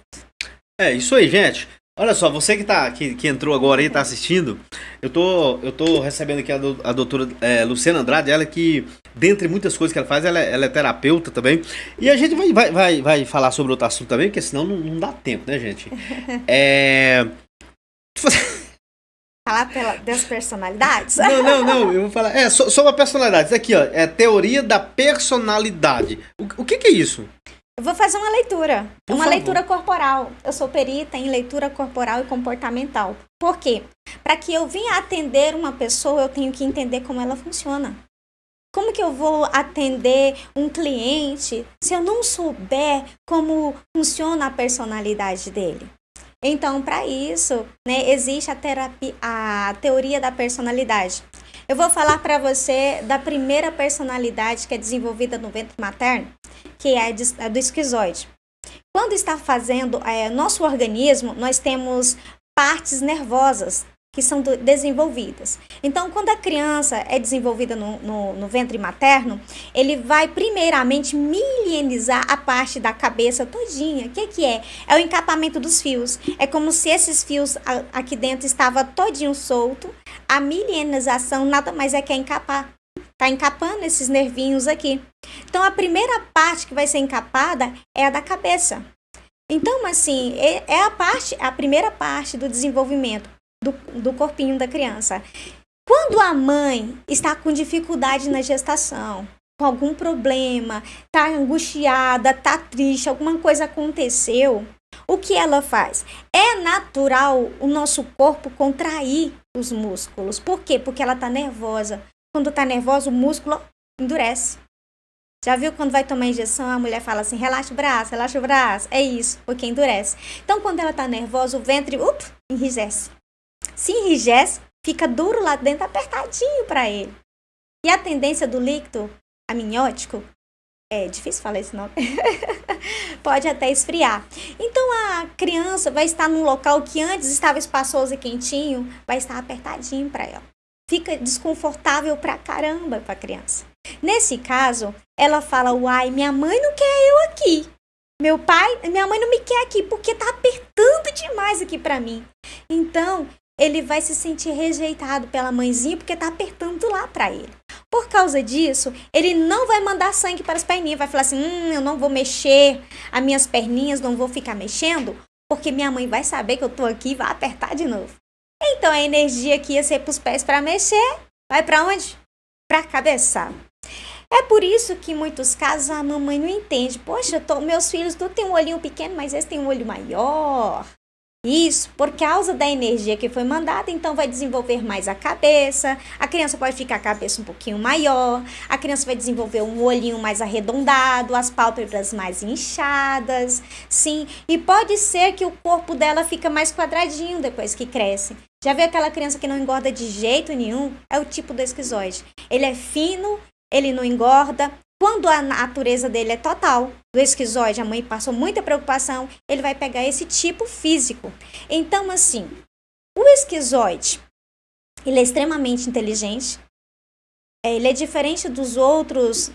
Isso aí, gente. Olha só, você que entrou agora e tá assistindo, eu tô recebendo aqui a doutora Luciana Andrade, ela que, dentre muitas coisas que ela faz, ela é terapeuta também. E a gente vai falar sobre outro assunto também, porque senão não dá tempo, né, gente? Falar das personalidades? Não, eu vou falar. Sobre a personalidade. Isso aqui, ó, é teoria da personalidade. O que é isso? Eu vou fazer uma leitura. Por Uma favor. leitura corporal. Eu sou perita em leitura corporal e comportamental. Por quê? Para que eu venha atender uma pessoa, eu tenho que entender como ela funciona. Como que eu vou atender um cliente se eu não souber como funciona a personalidade dele? Então, para isso, né, existe a teoria da personalidade. Eu vou falar para você da primeira personalidade que é desenvolvida no ventre materno, que é a do esquizoide. Quando está fazendo nosso organismo, nós temos partes nervosas que são desenvolvidas. Então, quando a criança é desenvolvida no ventre materno, ele vai primeiramente milenizar a parte da cabeça todinha. O que é? É o encapamento dos fios. É como se esses fios aqui dentro estavam todinho solto. A milenização nada mais é que encapar. Está encapando esses nervinhos aqui. Então, a primeira parte que vai ser encapada é a da cabeça. Então, assim, é a primeira parte do desenvolvimento do corpinho da criança. Quando a mãe está com dificuldade na gestação, com algum problema, está angustiada, está triste, alguma coisa aconteceu, o que ela faz? É natural o nosso corpo contrair os músculos. Por quê? Porque ela está nervosa. Quando está nervosa, o músculo endurece. Já viu quando vai tomar injeção, a mulher fala assim, relaxa o braço. É isso, porque endurece. Então, quando ela está nervosa, o ventre, enrijece. Se enrijece, fica duro lá dentro, apertadinho para ele. E a tendência do líquido amniótico, é difícil falar esse nome, pode até esfriar. Então, a criança vai estar num local que antes estava espaçoso e quentinho, vai estar apertadinho para ela. Fica desconfortável pra caramba pra criança. Nesse caso, ela fala, uai, minha mãe não quer eu aqui. Minha mãe não me quer aqui porque tá apertando demais aqui pra mim. Então, ele vai se sentir rejeitado pela mãezinha porque tá apertando lá pra ele. Por causa disso, ele não vai mandar sangue para as perninhas. Vai falar assim, eu não vou mexer as minhas perninhas, não vou ficar mexendo, porque minha mãe vai saber que eu tô aqui e vai apertar de novo. Então, a energia que ia ser para os pés para mexer, vai para onde? Para a cabeça. É por isso que em muitos casos a mamãe não entende. Poxa, meus filhos tudo tem um olhinho pequeno, mas esse tem um olho maior. Isso, por causa da energia que foi mandada, então vai desenvolver mais a cabeça. A criança pode ficar com a cabeça um pouquinho maior. A criança vai desenvolver um olhinho mais arredondado, as pálpebras mais inchadas. Sim, e pode ser que o corpo dela fica mais quadradinho depois que cresce. Já viu aquela criança que não engorda de jeito nenhum? É o tipo do esquizoide. Ele é fino, ele não engorda. Quando a natureza dele é total, do esquizoide, a mãe passou muita preocupação, ele vai pegar esse tipo físico. Então, assim, o esquizoide, ele é extremamente inteligente, ele é diferente dos outros,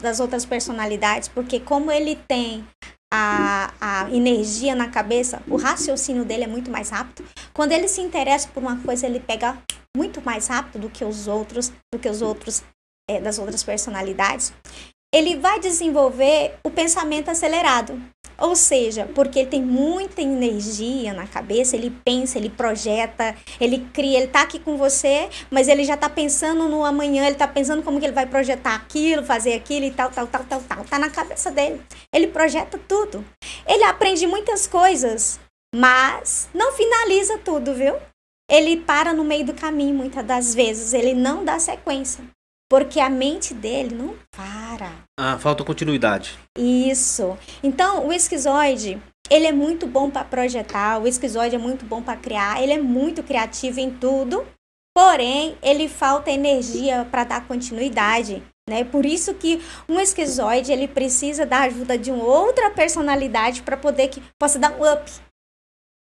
das outras personalidades, porque como ele tem a energia na cabeça, o raciocínio dele é muito mais rápido. Quando ele se interessa por uma coisa, ele pega muito mais rápido do que os outros das outras personalidades. Ele vai desenvolver o pensamento acelerado. Ou seja, porque ele tem muita energia na cabeça, ele pensa, ele projeta, ele cria, ele tá aqui com você, mas ele já tá pensando no amanhã, ele tá pensando como que ele vai projetar aquilo, fazer aquilo e tal. Tá na cabeça dele. Ele projeta tudo. Ele aprende muitas coisas, mas não finaliza tudo, viu? Ele para no meio do caminho, muitas das vezes. Ele não dá sequência. Porque a mente dele não para. Falta continuidade. Isso. Então, o esquizoide, ele é muito bom para projetar, o esquizoide é muito bom para criar, ele é muito criativo em tudo, porém, ele falta energia para dar continuidade, né? Por isso que um esquizoide, ele precisa da ajuda de uma outra personalidade para poder que possa dar um up.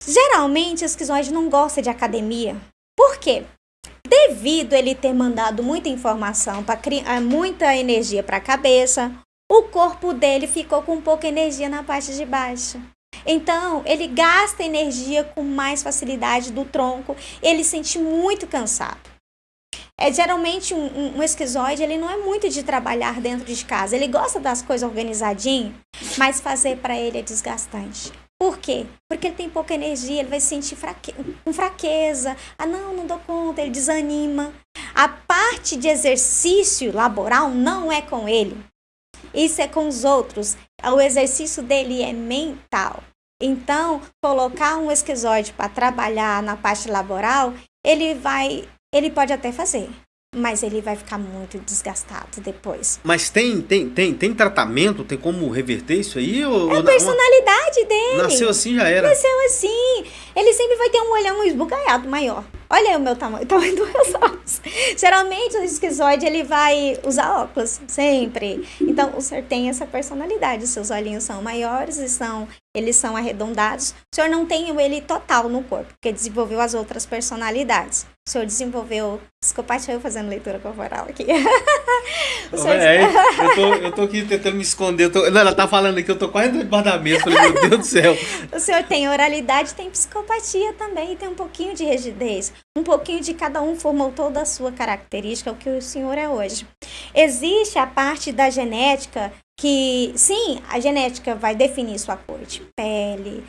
Geralmente, o esquizoide não gosta de academia. Por quê? Devido a ele ter mandado muita informação, muita energia para a cabeça, o corpo dele ficou com pouca energia na parte de baixo. Então, ele gasta energia com mais facilidade do tronco, ele sente muito cansado. Geralmente, um esquizoide, ele não é muito de trabalhar dentro de casa, ele gosta das coisas organizadinho, mas fazer para ele é desgastante. Por quê? Porque ele tem pouca energia, ele vai se sentir com fraqueza. Não dou conta, ele desanima. A parte de exercício laboral não é com ele. Isso é com os outros. O exercício dele é mental. Então, colocar um esquizoide para trabalhar na parte laboral, ele pode até fazer, mas ele vai ficar muito desgastado depois. Mas tem tratamento? Tem como reverter isso aí? É a personalidade dele. Nasceu assim, já era. Nasceu assim. Ele sempre vai ter um olhão esbugalhado maior. Olha aí o meu tamanho, o tamanho dos meus olhos. Geralmente o esquizoide, ele vai usar óculos, sempre. Então o senhor tem essa personalidade. Os seus olhinhos são maiores, eles são arredondados. O senhor não tem ele total no corpo, porque desenvolveu as outras personalidades. O senhor desenvolveu psicopatia, eu fazendo leitura corporal aqui. Eu tô aqui tentando me esconder. Ela tá falando aqui, eu tô quase debaixo da mesa. Falei, meu Deus do céu. O senhor tem oralidade, tem psicopatia também, tem um pouquinho de rigidez. Um pouquinho de cada um formou toda a sua característica, o que o senhor é hoje. Existe a parte da genética que, sim, a genética vai definir sua cor de pele,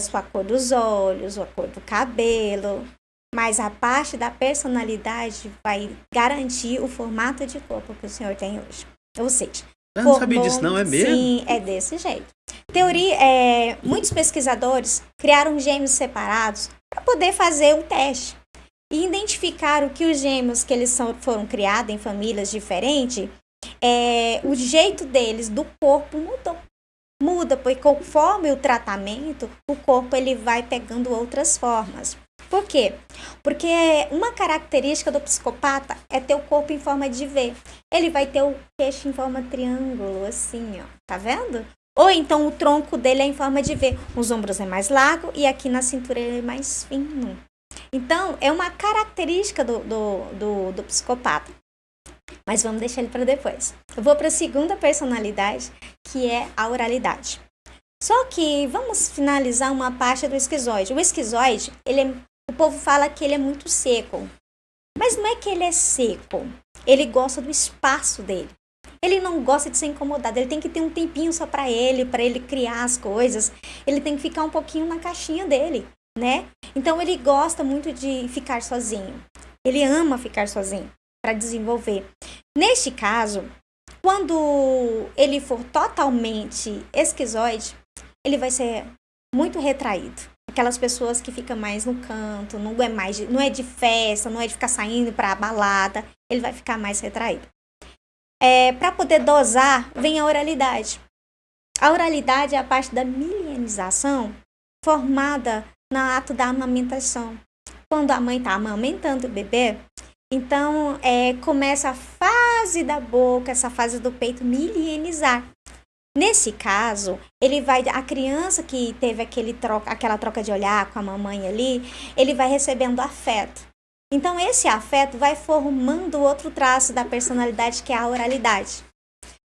sua cor dos olhos, a cor do cabelo, mas a parte da personalidade vai garantir o formato de corpo que o senhor tem hoje. Ou seja, eu não sabia disso, não, é mesmo? Sim, é desse jeito. Muitos pesquisadores criaram gêmeos separados para poder fazer um teste e identificaram que os gêmeos que eles foram criados em famílias diferentes, o jeito deles do corpo muda, porque conforme o tratamento, o corpo ele vai pegando outras formas. Por quê? Porque uma característica do psicopata é ter o corpo em forma de V. Ele vai ter o queixo em forma de triângulo, assim, ó. Tá vendo? Ou então o tronco dele é em forma de V. Os ombros é mais largo e aqui na cintura ele é mais fino. Então, é uma característica do psicopata. Mas vamos deixar ele para depois. Eu vou para a segunda personalidade, que é a oralidade. Só que vamos finalizar uma parte do esquizoide. O esquizoide, o povo fala que ele é muito seco. Mas não é que ele é seco. Ele gosta do espaço dele. Ele não gosta de ser incomodado. Ele tem que ter um tempinho só para ele criar as coisas. Ele tem que ficar um pouquinho na caixinha dele, né? Então ele gosta muito de ficar sozinho. Ele ama ficar sozinho para desenvolver. Neste caso, quando ele for totalmente esquizoide, ele vai ser muito retraído. Aquelas pessoas que ficam mais no canto, não é de festa, não é de ficar saindo para a balada, ele vai ficar mais retraído. Para poder dosar, vem a oralidade. A oralidade é a parte da milianização formada no ato da amamentação. Quando a mãe está amamentando o bebê, então começa a fase da boca, essa fase do peito milianizar. Nesse caso, a criança que teve aquela troca de olhar com a mamãe ali, ele vai recebendo afeto. Então, esse afeto vai formando outro traço da personalidade, que é a oralidade.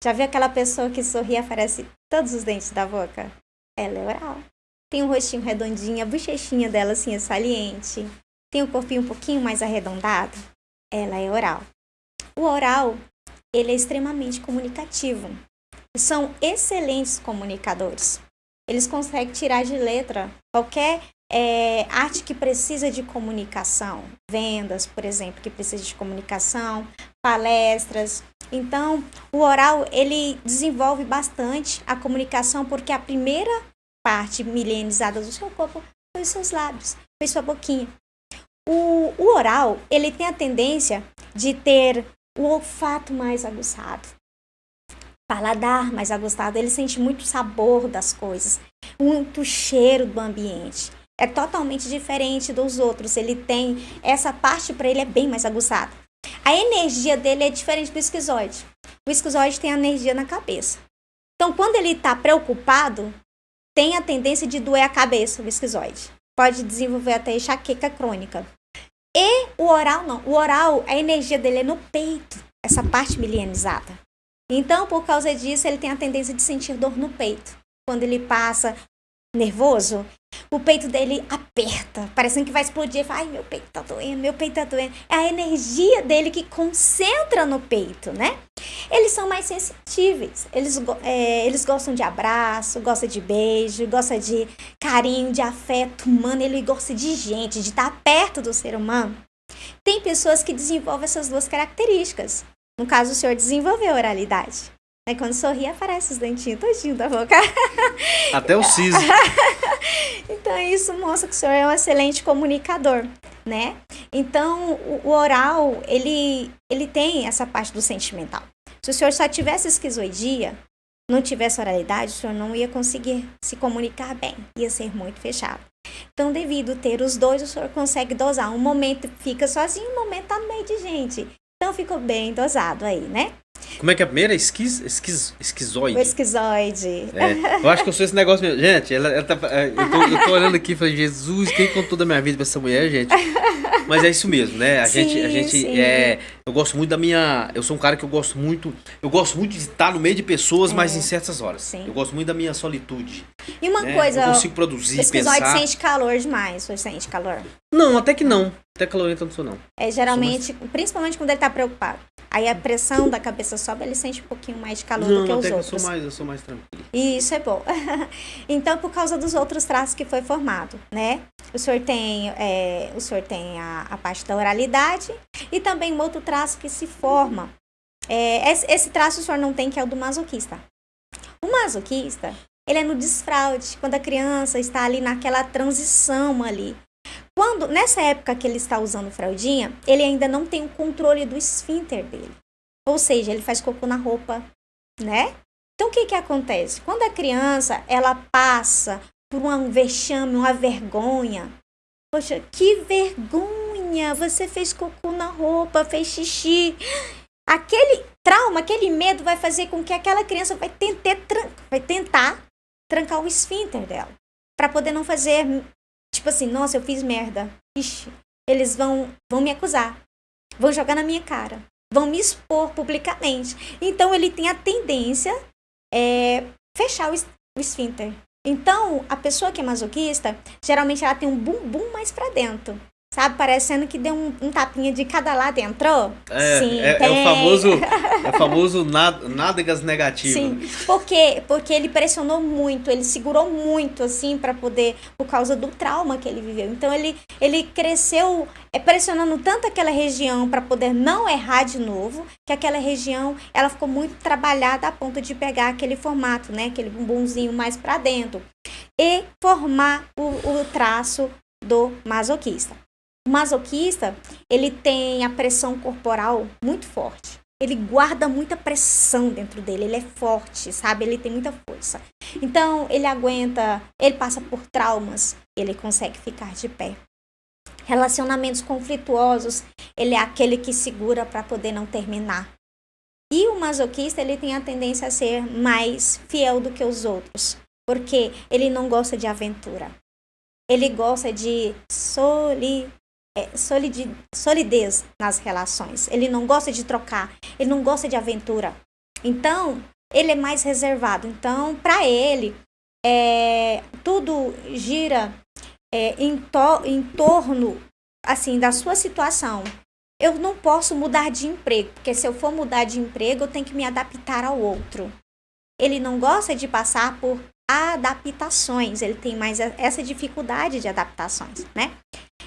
Já viu aquela pessoa que sorri e aparece todos os dentes da boca? Ela é oral. Tem um rostinho redondinho, a bochechinha dela assim é saliente. Tem um corpinho um pouquinho mais arredondado. Ela é oral. O oral, ele é extremamente comunicativo. São excelentes comunicadores. Eles conseguem tirar de letra qualquer arte que precisa de comunicação. Vendas, por exemplo, que precisa de comunicação, palestras. Então, o oral, ele desenvolve bastante a comunicação, porque a primeira parte milenizada do seu corpo foi os seus lábios, foi sua boquinha. O oral, ele tem a tendência de ter o olfato mais aguçado. Paladar mais aguçado, ele sente muito sabor das coisas, muito cheiro do ambiente. É totalmente diferente dos outros. Ele tem essa parte, para ele é bem mais aguçada. A energia dele é diferente do esquizoide. O esquizoide tem a energia na cabeça. Então, quando ele está preocupado, tem a tendência de doer a cabeça, o esquizoide. Pode desenvolver até enxaqueca crônica. E o oral não. O oral, a energia dele é no peito, essa parte milianizada. Então, por causa disso, ele tem a tendência de sentir dor no peito. Quando ele passa nervoso, o peito dele aperta, parecendo que vai explodir. Ele fala, ai, meu peito tá doendo, meu peito tá doendo. É a energia dele que concentra no peito, né? Eles são mais sensitíveis, eles gostam de abraço, gostam de beijo, gostam de carinho, de afeto humano, ele gosta de gente, de estar perto do ser humano. Tem pessoas que desenvolvem essas duas características. No caso, o senhor desenvolveu a oralidade. Né? Quando sorri, aparece os dentinhos todinho da boca. Até o siso. Então, isso mostra que o senhor é um excelente comunicador, né? Então, o oral, ele tem essa parte do sentimental. Se o senhor só tivesse esquizoidia, não tivesse oralidade, o senhor não ia conseguir se comunicar bem. Ia ser muito fechado. Então, devido ter os dois, o senhor consegue dosar. Um momento fica sozinho, um momento tá no meio de gente. Então, ficou bem dosado aí, né? Como é que é a primeira? Esquizoide. O esquizoide. Eu acho que eu sou esse negócio mesmo. Gente, eu tô olhando aqui e falei, Jesus, quem contou da minha vida pra essa mulher, gente? Mas é isso mesmo, né? A gente sim. Eu gosto muito da minha... Eu sou um cara que eu gosto muito de estar no meio de pessoas, mas em certas horas. Sim. Eu gosto muito da minha solitude. E uma coisa... Eu consigo produzir, o esquizoide pensar... sente calor demais. Você sente calor? Não, até que não. Até calorento eu não sou, não. Geralmente, principalmente quando ele tá preocupado. Aí a pressão da cabeça sobe, ele sente um pouquinho mais de calor do que os outros. Eu sou mais tranquilo. E isso é bom. Então, por causa dos outros traços que foi formado, né? O senhor tem a parte da oralidade e também um outro traço que se forma. Esse traço o senhor não tem, que é o do masoquista. O masoquista, ele é no desfraude, quando a criança está ali naquela transição ali. Nessa época que ele está usando fraldinha, ele ainda não tem o controle do esfíncter dele. Ou seja, ele faz cocô na roupa, né? Então, o que acontece? Quando a criança, ela passa por um vexame, uma vergonha. Poxa, que vergonha! Você fez cocô na roupa, fez xixi. Aquele trauma, aquele medo vai fazer com que aquela criança vai tentar trancar o esfíncter dela. Para poder não fazer... Tipo assim, nossa, eu fiz merda. Ixi, eles vão me acusar. Vão jogar na minha cara. Vão me expor publicamente. Então, ele tem a tendência fechar o esfíncter. Então, a pessoa que é masoquista, geralmente ela tem um bumbum mais pra dentro. Sabe? Parecendo que deu um tapinha de cada lado e entrou. Sim, é o famoso nádegas negativo. Sim, porque ele pressionou muito, ele segurou muito, assim, para poder, por causa do trauma que ele viveu. Então, ele cresceu pressionando tanto aquela região para poder não errar de novo, que aquela região, ela ficou muito trabalhada a ponto de pegar aquele formato, né? Aquele bumbumzinho mais para dentro. E formar o traço do masoquista. O masoquista, ele tem a pressão corporal muito forte. Ele guarda muita pressão dentro dele, ele é forte, sabe? Ele tem muita força. Então, ele passa por traumas, ele consegue ficar de pé. Relacionamentos conflituosos, ele é aquele que segura para poder não terminar. E o masoquista, ele tem a tendência a ser mais fiel do que os porque ele não gosta de aventura. Ele gosta de solidez nas relações. Ele não gosta de trocar, ele não gosta de aventura. Então, ele é mais reservado. Então, para ele, tudo gira em torno assim, da sua situação. Eu não posso mudar de emprego, porque se eu for mudar de emprego, eu tenho que me adaptar ao outro. Ele não gosta de passar por adaptações, ele tem mais essa dificuldade de adaptações, né?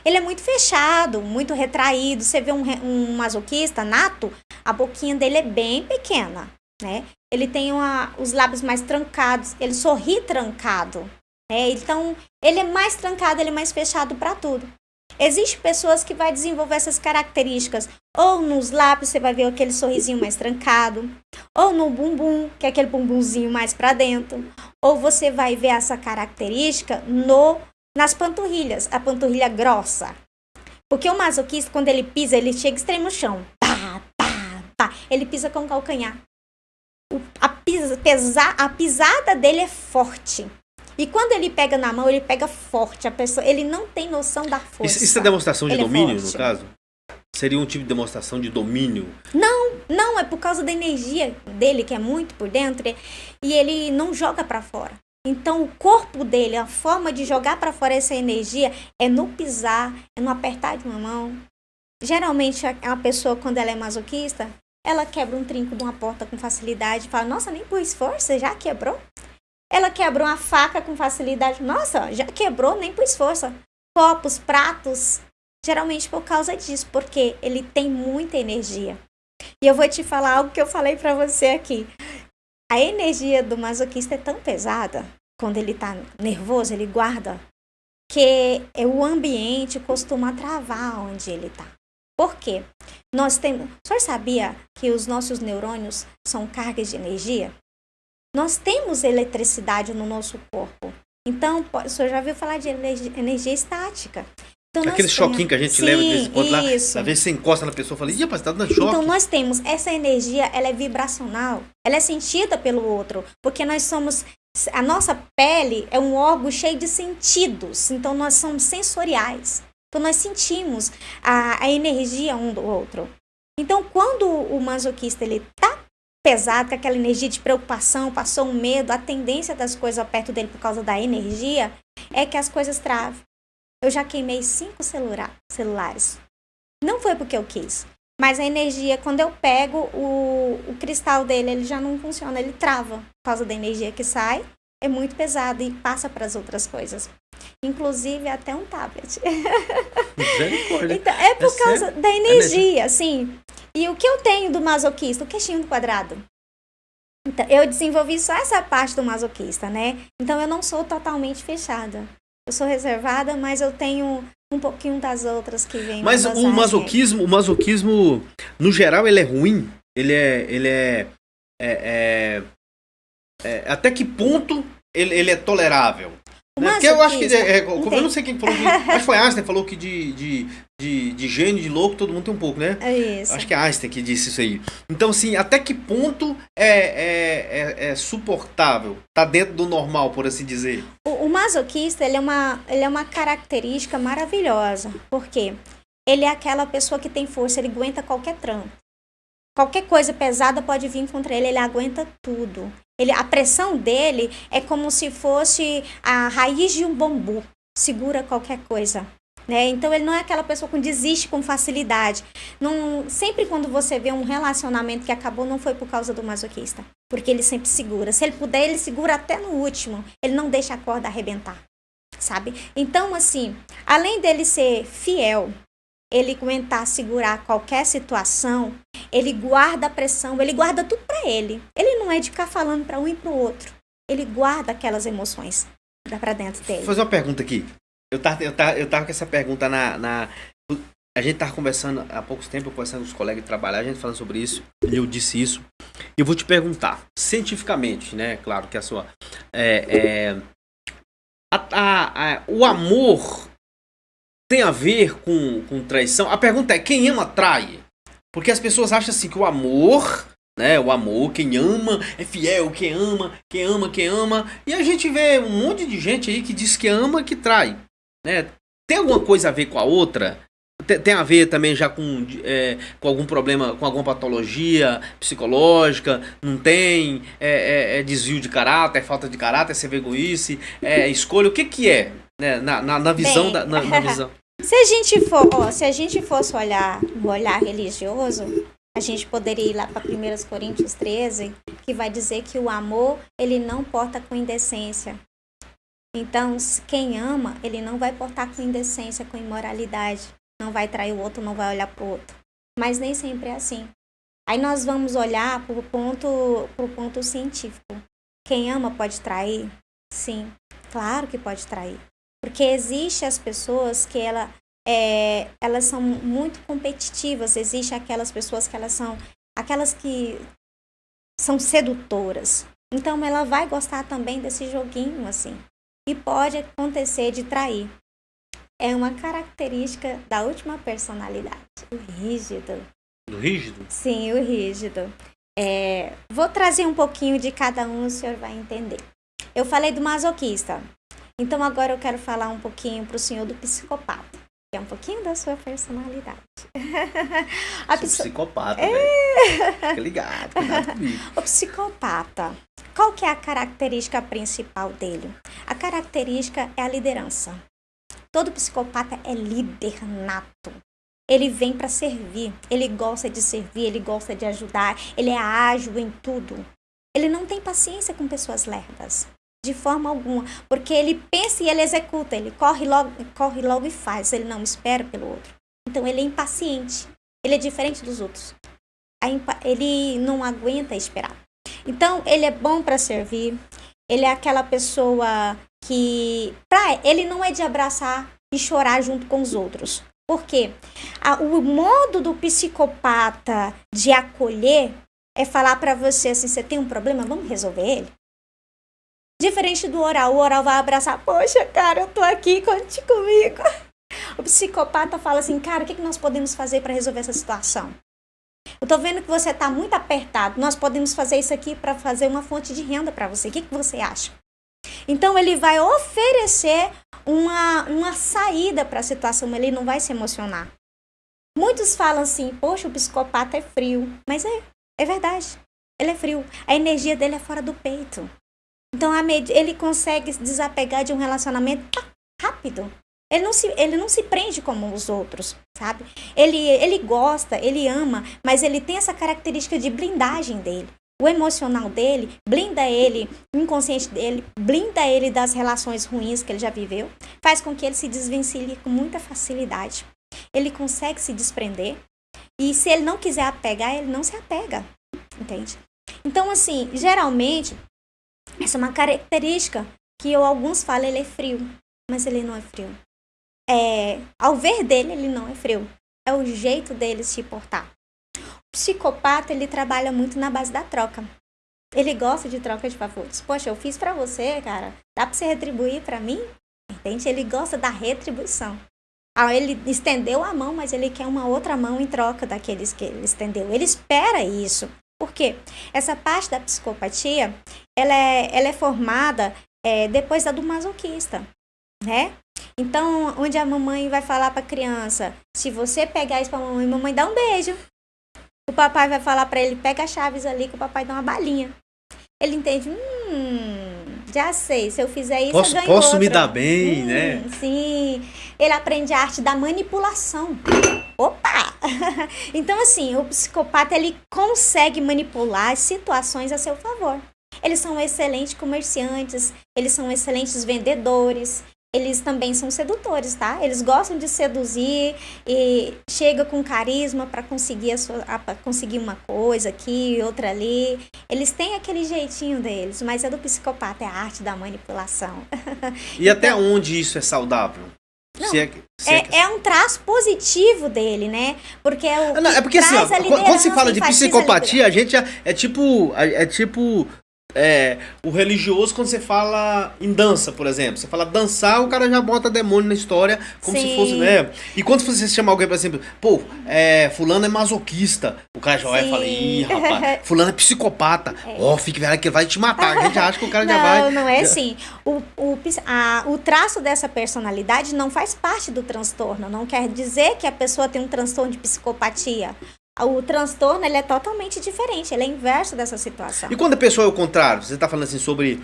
Ele é muito fechado, muito retraído. Você vê um masoquista nato, a boquinha dele é bem pequena, né? Ele tem os lábios mais trancados, ele sorri trancado, né? Então, ele é mais trancado, ele é mais fechado para tudo. Existem pessoas que vão desenvolver essas características, ou nos lábios você vai ver aquele sorrisinho mais trancado, ou no bumbum, que é aquele bumbumzinho mais para dentro, ou você vai ver essa característica nas panturrilhas, a panturrilha grossa. Porque o masoquista, quando ele pisa, ele chega extremo no chão. Pá, pá, pá. Ele pisa com o calcanhar. A pisada dele é forte. E quando ele pega na mão, ele pega forte. Ele não tem noção da força. Isso é demonstração de domínio, no caso? Seria um tipo de demonstração de domínio? Não, é por causa da energia dele, que é muito por dentro, e ele não joga pra fora. Então, o corpo dele, a forma de jogar para fora essa energia é no pisar, é no apertar de uma mão. Geralmente, a pessoa, quando ela é masoquista, ela quebra um trinco de uma porta com facilidade. Fala, nossa, nem por esforço, já quebrou? Ela quebrou uma faca com facilidade. Nossa, já quebrou, nem por esforço. Copos, pratos, geralmente por causa disso, porque ele tem muita energia. E eu vou te falar algo que eu falei para você aqui. A energia do masoquista é tão pesada, quando ele tá nervoso, ele guarda, que o ambiente costuma travar onde ele tá. Por quê? O senhor sabia que os nossos neurônios são cargas de energia? Nós temos eletricidade no nosso corpo. Então, o senhor já ouviu falar de energia estática. Então, aquele choquinho que a gente leva de vez em quando lá, isso. às vezes você encosta na pessoa e fala, ih, rapaz, tá dando choque. Então, nós temos essa energia, ela é vibracional, ela é sentida pelo outro, porque a nossa pele é um órgão cheio de sentidos, então nós somos sensoriais. Então, nós sentimos a energia um do outro. Então, quando o masoquista, ele tá pesado, com aquela energia de preocupação, passou um medo, a tendência das coisas perto dele por causa da energia, é que as coisas travam. Eu já queimei 5 celulares. Não foi porque eu quis. Mas a energia, quando eu pego, o cristal dele, ele já não funciona, ele trava. Por causa da energia que sai, é muito pesado e passa para as outras coisas. Inclusive até um tablet. Então, é por causa da energia, assim. E o que eu tenho do masoquista? O queixinho do quadrado. Então, eu desenvolvi só essa parte do masoquista, né? Então, eu não sou totalmente fechada. Eu sou reservada, mas eu tenho um pouquinho das outras que vêm. Mas o masoquismo, no geral, ele é ruim? Ele é até que ponto ele é tolerável? Né? Porque eu acho que, eu não sei quem falou, acho que foi Einstein que falou que de gênio, de louco, todo mundo tem um pouco, né? É isso. Acho que é Einstein que disse isso aí. Então, assim, até que ponto é suportável? Tá dentro do normal, por assim dizer? O masoquista, ele é uma característica maravilhosa. Por quê? Ele é aquela pessoa que tem força, ele aguenta qualquer trampo. Qualquer coisa pesada pode vir contra ele, ele aguenta tudo. A pressão dele é como se fosse a raiz de um bambu, segura qualquer coisa. Né? Então, ele não é aquela pessoa que desiste com facilidade. Sempre quando você vê um relacionamento que acabou, não foi por causa do masoquista. Porque ele sempre segura. Se ele puder, ele segura até no último. Ele não deixa a corda arrebentar. Sabe? Então, assim, além dele ser fiel, ele aguentar segurar qualquer situação, ele guarda a pressão, ele guarda tudo pra ele. Ele não é de ficar falando pra um e pro outro. Ele guarda aquelas emoções pra dentro dele. Vou fazer uma pergunta aqui. Eu tava com essa pergunta a gente tava conversando há pouco tempo, conversando com os colegas de trabalho, a gente falando sobre isso, e eu disse isso. E eu vou te perguntar, cientificamente, né? Claro que a sua... o amor tem a ver com traição? A pergunta é, quem ama trai? Porque as pessoas acham assim que o amor, né? O amor, quem ama é fiel, quem ama. E a gente vê um monte de gente aí que diz que ama e que trai. Né? Tem alguma coisa a ver com a outra? Tem a ver também já com algum problema, com alguma patologia psicológica? Não tem? É desvio de caráter, é falta de caráter, é ser egoísta, é escolha? O que é? Né? Na visão Bem, na visão. Se a gente fosse olhar no olhar religioso, a gente poderia ir lá para 1 Coríntios 13, que vai dizer que o amor, ele não porta com indecência. Então, quem ama, ele não vai portar com indecência, com imoralidade. Não vai trair o outro, não vai olhar para o outro. Mas nem sempre é assim. Aí nós vamos olhar para o ponto científico. Quem ama pode trair? Sim, claro que pode trair. Porque existem as pessoas que elas são muito competitivas. Existem aquelas pessoas que elas são aquelas que são sedutoras. Então, ela vai gostar também desse joguinho, assim. E pode acontecer de trair. É uma característica da última personalidade, o rígido. Do rígido? Sim, o rígido. Vou trazer um pouquinho de cada um, o senhor vai entender. Eu falei do masoquista. Então, agora eu quero falar um pouquinho para o senhor do psicopata. É um pouquinho da sua personalidade. Sou psicopata, velho. Fica ligado, cuidado comigo. O psicopata, qual que é a característica principal dele? A característica é a liderança. Todo psicopata é líder nato. Ele vem para servir, ele gosta de servir, ele gosta de ajudar, ele é ágil em tudo. Ele não tem paciência com pessoas lerdas, de forma alguma, porque ele pensa e ele executa, ele corre logo e faz, ele não espera pelo outro. Então ele é impaciente, ele é diferente dos outros. Ele não aguenta esperar. Então ele é bom para servir, ele é aquela pessoa que, ele não é de abraçar e chorar junto com os outros. Por quê? O modo do psicopata de acolher é falar para você assim, você tem um problema, vamos resolver ele? Diferente do oral, o oral vai abraçar, poxa, cara, eu tô aqui, conte comigo. O psicopata fala assim, cara, o que nós podemos fazer para resolver essa situação? Eu tô vendo que você tá muito apertado, nós podemos fazer isso aqui para fazer uma fonte de renda para você, o que você acha? Então ele vai oferecer uma saída para a situação, ele não vai se emocionar. Muitos falam assim, poxa, o psicopata é frio. Mas é verdade, ele é frio. A energia dele é fora do peito. Então ele consegue se desapegar de um relacionamento rápido. Ele não se prende como os outros, sabe? Ele gosta, ele ama, mas ele tem essa característica de blindagem dele. O emocional dele blinda ele, o inconsciente dele blinda ele das relações ruins que ele já viveu, faz com que ele se desvencilhe com muita facilidade. Ele consegue se desprender e se ele não quiser apegar, ele não se apega, entende? Então, assim, geralmente, essa é uma característica que alguns falam, ele é frio, mas ele não é frio. Ao ver dele, ele não é frio. É o jeito dele se portar. Psicopata, ele trabalha muito na base da troca. Ele gosta de troca de favores. Poxa, eu fiz pra você, cara. Dá pra você retribuir pra mim? Entende? Ele gosta da retribuição. Ele estendeu a mão, mas ele quer uma outra mão em troca daqueles que ele estendeu. Ele espera isso. Por quê? Essa parte da psicopatia, ela é formada depois da do masoquista, né? Então, onde a mamãe vai falar pra criança, se você pegar isso pra mamãe dá um beijo. O papai vai falar pra ele, pega as chaves ali que o papai dá uma balinha. Ele entende, já sei, se eu fizer isso eu ganho posso outra. me dar bem, né? Sim, ele aprende a arte da manipulação. Opa! Então, assim, o psicopata, ele consegue manipular as situações a seu favor. Eles são excelentes comerciantes, eles são excelentes vendedores, eles também são sedutores, tá? Eles gostam de seduzir e chega com carisma para conseguir uma coisa aqui, outra ali. Eles têm aquele jeitinho deles, mas do psicopata é a arte da manipulação. E até onde isso é saudável? Não, é um traço positivo dele, né? Porque é porque assim, ó, quando se fala de psicopatia, a gente é tipo o religioso quando você fala em dança, por exemplo. Você fala dançar, o cara já bota demônio na história, como se fosse, né? E quando você chama alguém, por exemplo, fulano é masoquista, o cara já vai e fala, ih, rapaz, fulano é psicopata, fique velho que ele vai te matar, a gente acha que o cara já vai... Não é assim. O traço dessa personalidade não faz parte do transtorno, não quer dizer que a pessoa tem um transtorno de psicopatia. O transtorno, ele é totalmente diferente, ele é inverso dessa situação. E quando a pessoa é o contrário? Você está falando assim sobre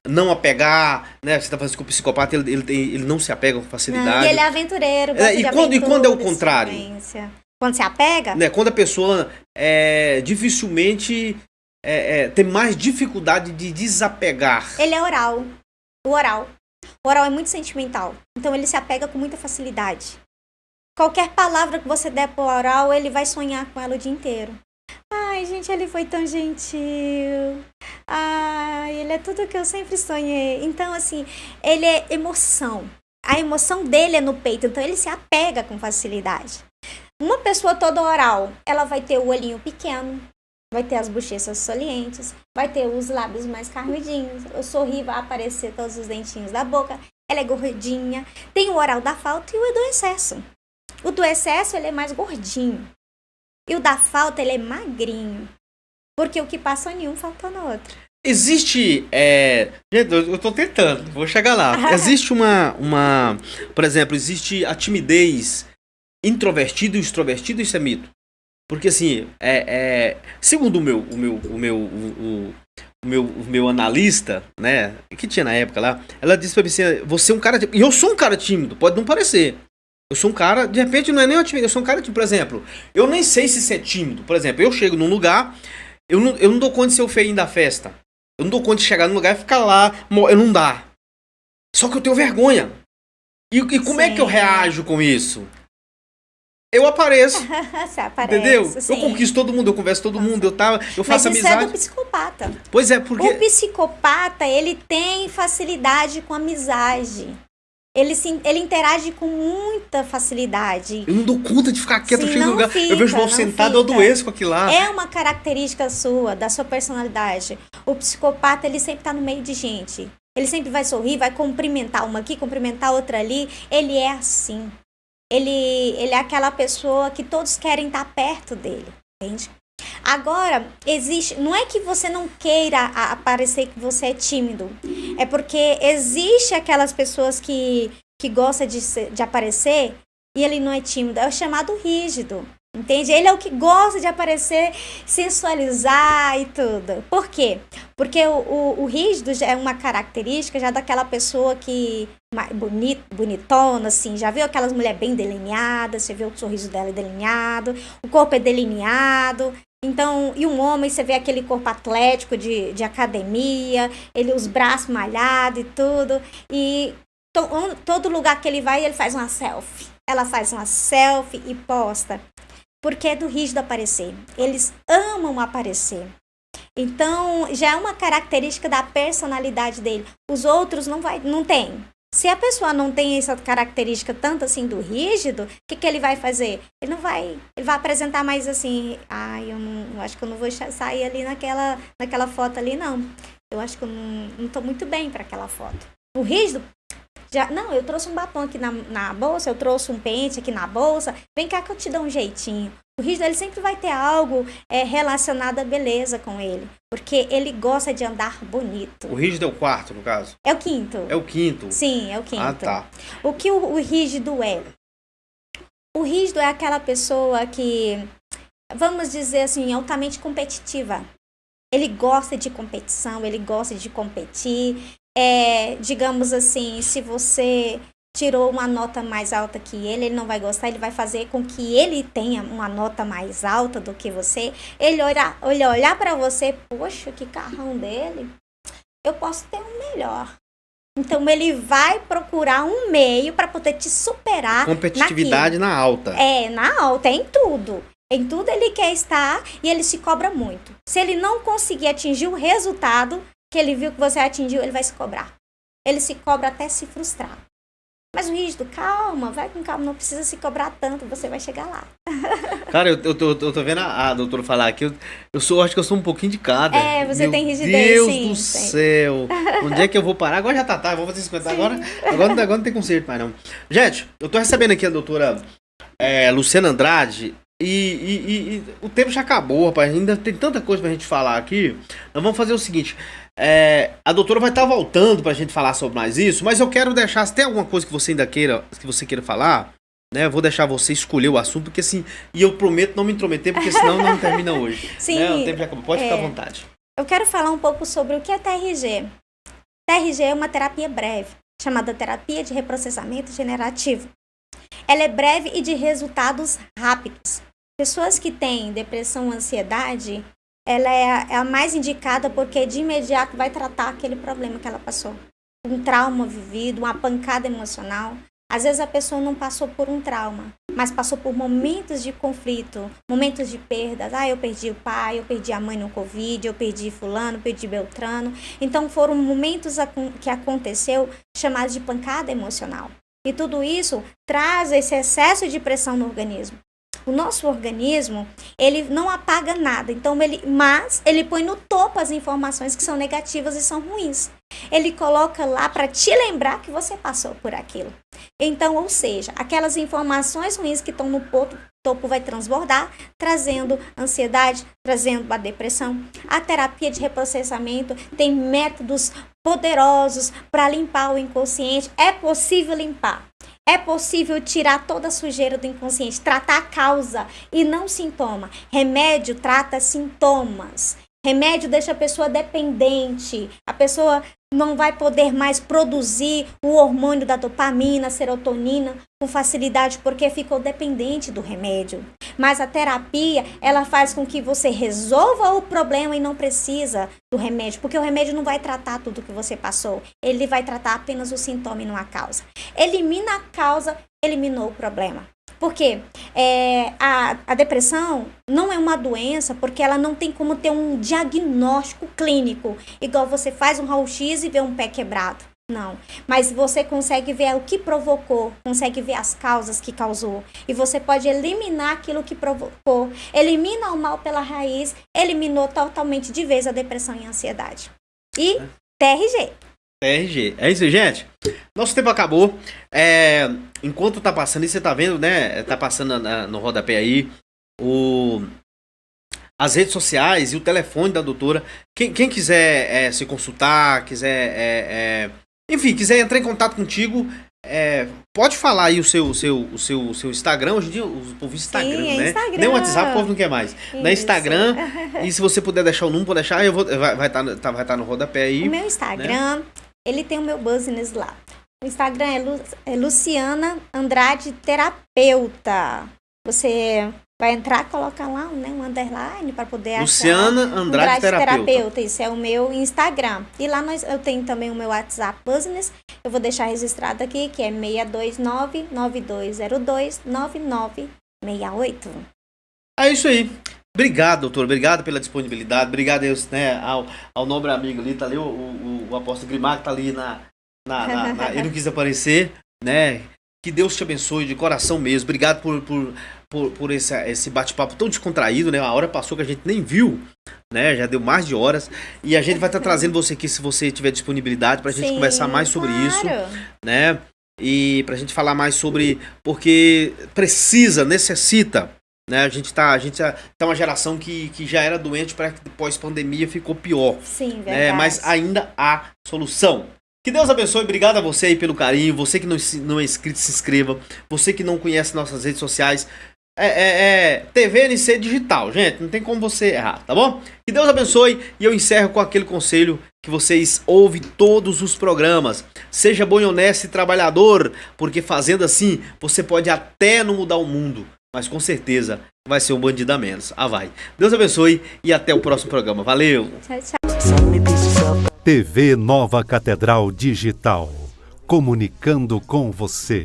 não apegar, né? Você está falando assim que o psicopata, ele não se apega com facilidade. Não, e ele é aventureiro. E quando é o contrário? Quando se apega? Né? Quando a pessoa dificilmente tem mais dificuldade de desapegar. Ele é oral. O oral é muito sentimental, então ele se apega com muita facilidade. Qualquer palavra que você der pro oral, ele vai sonhar com ela o dia inteiro. Ai, gente, ele foi tão gentil. Ai, ele é tudo que eu sempre sonhei. Então, assim, ele é emoção. A emoção dele é no peito, então ele se apega com facilidade. Uma pessoa toda oral, ela vai ter o olhinho pequeno, vai ter as bochechas salientes, vai ter os lábios mais carnudinhos, o sorrir vai aparecer todos os dentinhos da boca, ela é gordinha, tem o oral da falta e o do excesso. O do excesso, ele é mais gordinho. E o da falta, ele é magrinho. Porque o que passou em um, faltou no outro. Existe, gente, eu tô tentando, vou chegar lá. Existe por exemplo, existe a timidez introvertida e extrovertida, isso é mito. Porque assim, segundo o meu analista, né, que tinha na época lá, ela disse pra mim assim, você é um cara tímido. E eu sou um cara tímido, pode não parecer. Eu sou um cara, de repente não é nem uma timidez, eu sou um cara tímido. Por exemplo, eu nem sei se ser tímido. Por exemplo, eu chego num lugar, eu não dou conta de ser o feinho da festa. Eu não dou conta de chegar num lugar e ficar lá, eu não dá. Só que eu tenho vergonha. E como é que eu reajo com isso? Eu apareço. Você aparece, entendeu? sim. Eu conquisto todo mundo, eu converso com todo mundo, eu faço Mas isso amizade. é do psicopata. Pois é, porque... O psicopata, ele tem facilidade com amizade. Ele interage com muita facilidade. Eu não dou conta de ficar quieto, Sim, eu chego no lugar, eu vejo o povo sentado, eu adoeço com aquilo lá. É uma característica sua, da sua personalidade. O psicopata, ele sempre tá no meio de gente. Ele sempre vai sorrir, vai cumprimentar uma aqui, cumprimentar outra ali. Ele é assim. Ele é aquela pessoa que todos querem estar perto dele, entende? Agora, não é que você não queira aparecer que você é tímido, é porque existe aquelas pessoas que gostam de aparecer e ele não é tímido, é o chamado rígido, entende? Ele é o que gosta de aparecer, sensualizar e tudo. Por quê? Porque o rígido já é uma característica já daquela pessoa que bonitona, assim, já viu aquelas mulheres bem delineadas, você vê o sorriso dela delineado, o corpo é delineado. Então, e um homem, você vê aquele corpo atlético de academia, os braços malhados e tudo. E todo lugar que ele vai, ele faz uma selfie. Ela faz uma selfie e posta. Porque é do rígido aparecer. Eles amam aparecer. Então, já é uma característica da personalidade dele. Os outros não tem. Se a pessoa não tem essa característica tanto assim do rígido, o que ele vai fazer? Ele vai apresentar mais assim, eu acho que eu não vou sair ali naquela foto ali, não. Eu acho que eu não tô muito bem para aquela foto. O rígido, eu trouxe um batom aqui na bolsa, eu trouxe um pente aqui na bolsa, vem cá que eu te dou um jeitinho. O rígido, ele sempre vai ter algo relacionado à beleza com ele, porque ele gosta de andar bonito. O rígido é o quarto, no caso? É o quinto. É o quinto? Sim, é o quinto. Ah, tá. O que o rígido é? O rígido é aquela pessoa que, vamos dizer assim, altamente competitiva. Ele gosta de competição, ele gosta de competir. Digamos assim, se você tirou uma nota mais alta que ele não vai gostar, ele vai fazer com que ele tenha uma nota mais alta do que você. Ele olhar para você, poxa, que carrão dele, eu posso ter um melhor. Então ele vai procurar um meio para poder te superar. Competitividade naquilo. Na alta. Na alta, em tudo. Em tudo ele quer estar e ele se cobra muito. Se ele não conseguir atingir o resultado que ele viu que você atingiu, ele vai se cobrar. Ele se cobra até se frustrar. Mas o rígido, calma, vai com calma, não precisa se cobrar tanto, você vai chegar lá. Cara, eu tô vendo a doutora falar aqui, acho que eu sou um pouquinho de cada. Você tem rigidez, Deus sim. Do céu, onde é que eu vou parar? Agora já tá, eu vou fazer 50, agora não tem conserto mais não. Gente, eu tô recebendo aqui a doutora Luciana Andrade, e o tempo já acabou, rapaz, ainda tem tanta coisa pra gente falar aqui. Nós vamos fazer o seguinte... a doutora vai estar voltando pra gente falar sobre mais isso, mas eu quero deixar, se tem alguma coisa que você queira falar, né, eu vou deixar você escolher o assunto, porque assim, e eu prometo não me intrometer, porque senão não termina hoje. Sim, né, o tempo já acabou, pode ficar à vontade. Eu quero falar um pouco sobre o que é TRG. TRG é uma terapia breve, chamada terapia de reprocessamento generativo. Ela é breve e de resultados rápidos. Pessoas que têm depressão, ansiedade, ela é a mais indicada porque de imediato vai tratar aquele problema que ela passou. Um trauma vivido, uma pancada emocional. Às vezes a pessoa não passou por um trauma, mas passou por momentos de conflito, momentos de perdas. Eu perdi o pai, eu perdi a mãe no Covid, eu perdi fulano, perdi Beltrano. Então foram momentos que aconteceu chamados de pancada emocional. E tudo isso traz esse excesso de pressão no organismo. O nosso organismo, ele não apaga nada, mas ele põe no topo as informações que são negativas e são ruins. Ele coloca lá para te lembrar que você passou por aquilo. Então, ou seja, aquelas informações ruins que estão no topo vai transbordar, trazendo ansiedade, trazendo a depressão. A terapia de reprocessamento tem métodos poderosos para limpar o inconsciente. É possível limpar. É possível tirar toda a sujeira do inconsciente, tratar a causa e não sintoma. Remédio trata sintomas. Remédio deixa a pessoa dependente. A pessoa não vai poder mais produzir o hormônio da dopamina, serotonina com facilidade porque ficou dependente do remédio. Mas a terapia, ela faz com que você resolva o problema e não precisa do remédio, porque o remédio não vai tratar tudo que você passou. Ele vai tratar apenas o sintoma e não a causa. Elimina a causa, eliminou o problema. Porque a depressão não é uma doença porque ela não tem como ter um diagnóstico clínico, igual você faz um raio-x e vê um pé quebrado. Não, mas você consegue ver o que provocou, consegue ver as causas que causou. E você pode eliminar aquilo que provocou. Elimina o mal pela raiz, eliminou totalmente de vez a depressão e a ansiedade. E TRG. TRG. É isso, gente. Nosso tempo acabou. Enquanto tá passando, e você tá vendo, né? Tá passando no rodapé aí as redes sociais e o telefone da doutora. Quem quiser se consultar, quiser quiser entrar em contato contigo, pode falar aí o seu Instagram. Hoje em dia o povo Instagram, sim, né? Instagram. Nem o WhatsApp o povo não quer mais. Na Instagram. E se você puder deixar o número, pode deixar. Vai estar no rodapé aí. O meu Instagram, né? Ele tem o meu business lá. O Instagram é Luciana Andrade Terapeuta. Você vai entrar, coloca lá, né, um underline para poder Luciana achar. Andrade Terapeuta. Isso é o meu Instagram. E lá eu tenho também o meu WhatsApp Business. Eu vou deixar registrado aqui, que é 629-9202-9968. É isso aí. Obrigado, doutor. Obrigado pela disponibilidade. Obrigado, né, ao nobre amigo ali, tá ali, o apóstolo Grimar, que tá ali ele não quis aparecer, né? Que Deus te abençoe de coração mesmo. Obrigado por esse bate-papo tão descontraído, né? A hora passou que a gente nem viu, né? Já deu mais de horas. E a gente vai estar trazendo você aqui, se você tiver disponibilidade, pra gente conversar mais sobre isso, né? E pra gente falar mais sobre... Porque necessita... Né? A gente tá uma geração que já era doente, para que pós-pandemia ficou pior. Sim, verdade. Né? Mas ainda há solução. Que Deus abençoe, obrigado a você aí pelo carinho. Você que não é inscrito, se inscreva. Você que não conhece nossas redes sociais, TVNC Digital, gente, não tem como você errar, tá bom? Que Deus abençoe e eu encerro com aquele conselho que vocês ouvem todos os programas. Seja bom e honesto e trabalhador, porque fazendo assim, você pode até não mudar o mundo, mas com certeza vai ser um bandido a menos. Vai. Deus abençoe e até o próximo programa. Valeu! Tchau, tchau. TV Nova Catedral Digital. Comunicando com você.